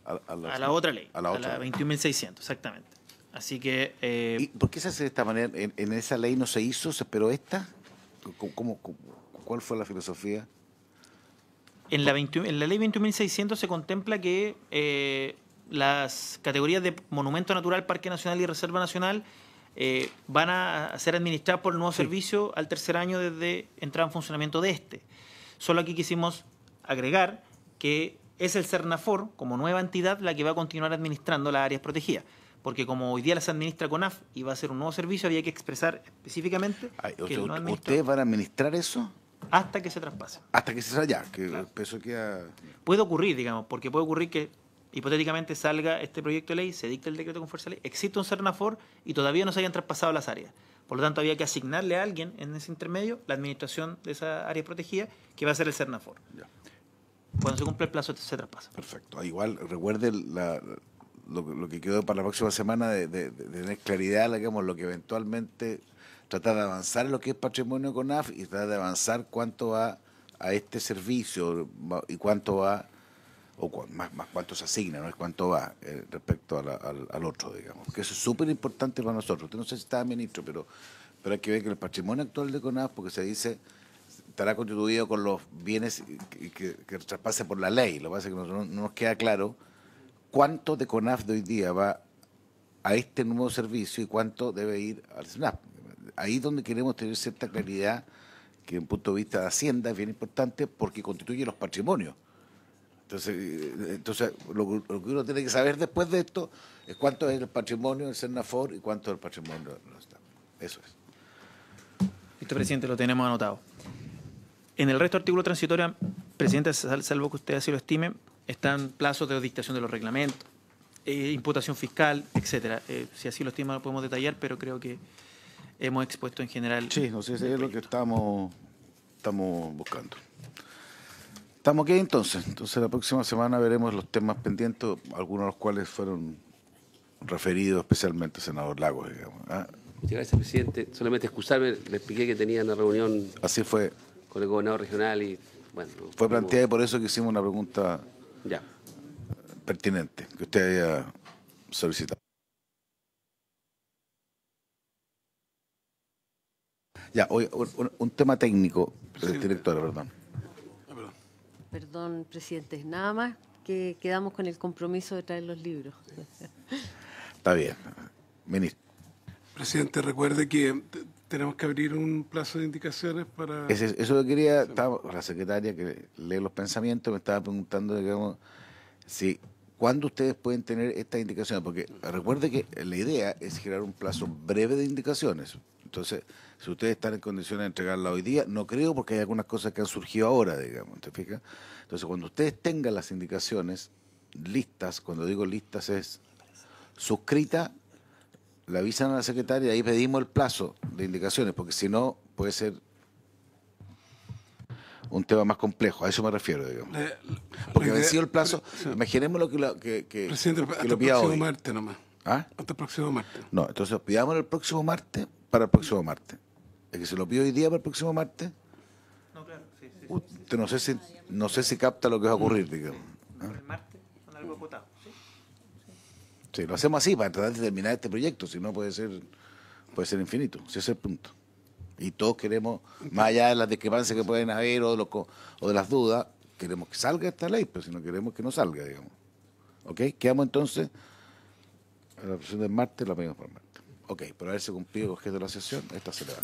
a la otra ley, a la 21.600, exactamente. Así que... ¿Y por qué se hace de esta manera? ¿En esa ley no se hizo, pero esta? ¿Cuál fue la filosofía? En la ley 21.600 se contempla que las categorías de monumento natural, parque nacional y reserva nacional van a ser administradas por el nuevo servicio al tercer año desde entrada en funcionamiento de este. Solo aquí quisimos agregar que es el CERNAFOR, como nueva entidad, la que va a continuar administrando las áreas protegidas. Porque como hoy día las administra CONAF y va a ser un nuevo servicio, había que expresar específicamente que no administra. ¿Ustedes van a administrar eso? Hasta que se traspase. Hasta que se salga, que claro. El peso queda... Puede ocurrir, digamos, porque puede ocurrir que hipotéticamente salga este proyecto de ley, se dicta el decreto con fuerza de ley, existe un CERNAFOR y todavía no se hayan traspasado las áreas. Por lo tanto, había que asignarle a alguien en ese intermedio la administración de esa área protegida, que va a ser el CERNAFOR. Ya. Cuando se cumple el plazo, se traspasa. Perfecto. Igual, recuerde lo que quedó para la próxima semana de tener claridad, digamos, lo que eventualmente tratar de avanzar en lo que es patrimonio CONAF y tratar de avanzar cuánto va a este servicio y cuánto va, más cuánto se asigna, no es cuánto va respecto al otro, digamos. Que eso es súper importante para nosotros. Usted no sé si está, ministro, pero hay que ver que el patrimonio actual de CONAF, porque se dice, estará constituido con los bienes que traspase por la ley. Lo que pasa es que no nos queda claro cuánto de CONAF de hoy día va a este nuevo servicio y cuánto debe ir al SNAP. Ahí es donde queremos tener cierta claridad, que desde un punto de vista de Hacienda es bien importante porque constituye los patrimonios. Entonces lo que uno tiene que saber después de esto es cuánto es el patrimonio del CERNAFOR y cuánto es el patrimonio del SNAP. Eso es. Listo, presidente, lo tenemos anotado. En el resto de artículos transitorios, presidente, salvo que usted así lo estime, están plazos de dictación de los reglamentos, imputación fiscal, etcétera. Si así lo estima lo podemos detallar, pero creo que hemos expuesto en general. Sí, no sé si es lo que estamos buscando. ¿Estamos aquí entonces? Entonces la próxima semana veremos los temas pendientes, algunos de los cuales fueron referidos especialmente al senador Lagos, digamos. ¿Ah? Muchas gracias, presidente. Solamente excusarme, le expliqué que tenía una reunión Así fue. con el gobernador regional y, bueno... Fue planteada y por eso que hicimos una pregunta Ya. pertinente que usted haya solicitado. Ya, hoy un tema técnico, directora, perdón. Perdón, presidente, nada más que quedamos con el compromiso de traer los libros. Está bien. Ministro. Presidente, recuerde que tenemos que abrir un plazo de indicaciones para... Eso que quería, la secretaria que lee los pensamientos me estaba preguntando, digamos, si cuándo ustedes pueden tener estas indicaciones, porque recuerde que la idea es generar un plazo breve de indicaciones. Entonces, si ustedes están en condiciones de entregarla hoy día, no creo, porque hay algunas cosas que han surgido ahora, digamos, ¿te fijas? Entonces, cuando ustedes tengan las indicaciones listas, cuando digo listas es suscrita, le avisan a la secretaria y ahí pedimos el plazo de indicaciones, porque si no puede ser un tema más complejo, a eso me refiero, digamos. Porque vencido el plazo, imaginemos lo que Presidente, hasta que el lo pida próximo hoy. martes nomás. ¿Ah? Hasta el próximo martes. No, entonces pidamos el próximo martes para el próximo martes. Es que se lo pido hoy día para el próximo martes. No, claro, sí. Usted no sé si capta lo que va a ocurrir, digamos. El martes son algo acotado. Sí, lo hacemos así para tratar de terminar este proyecto, si no puede ser infinito, ese es el punto. Y todos queremos, más allá de las discrepancias que pueden haber o de las dudas, queremos que salga esta ley, pero si no queremos que no salga, digamos. ¿Ok? Quedamos entonces a la sesión del martes, la pedimos para el martes. Ok, por haberse cumplido el objeto de la sesión, esta se le da.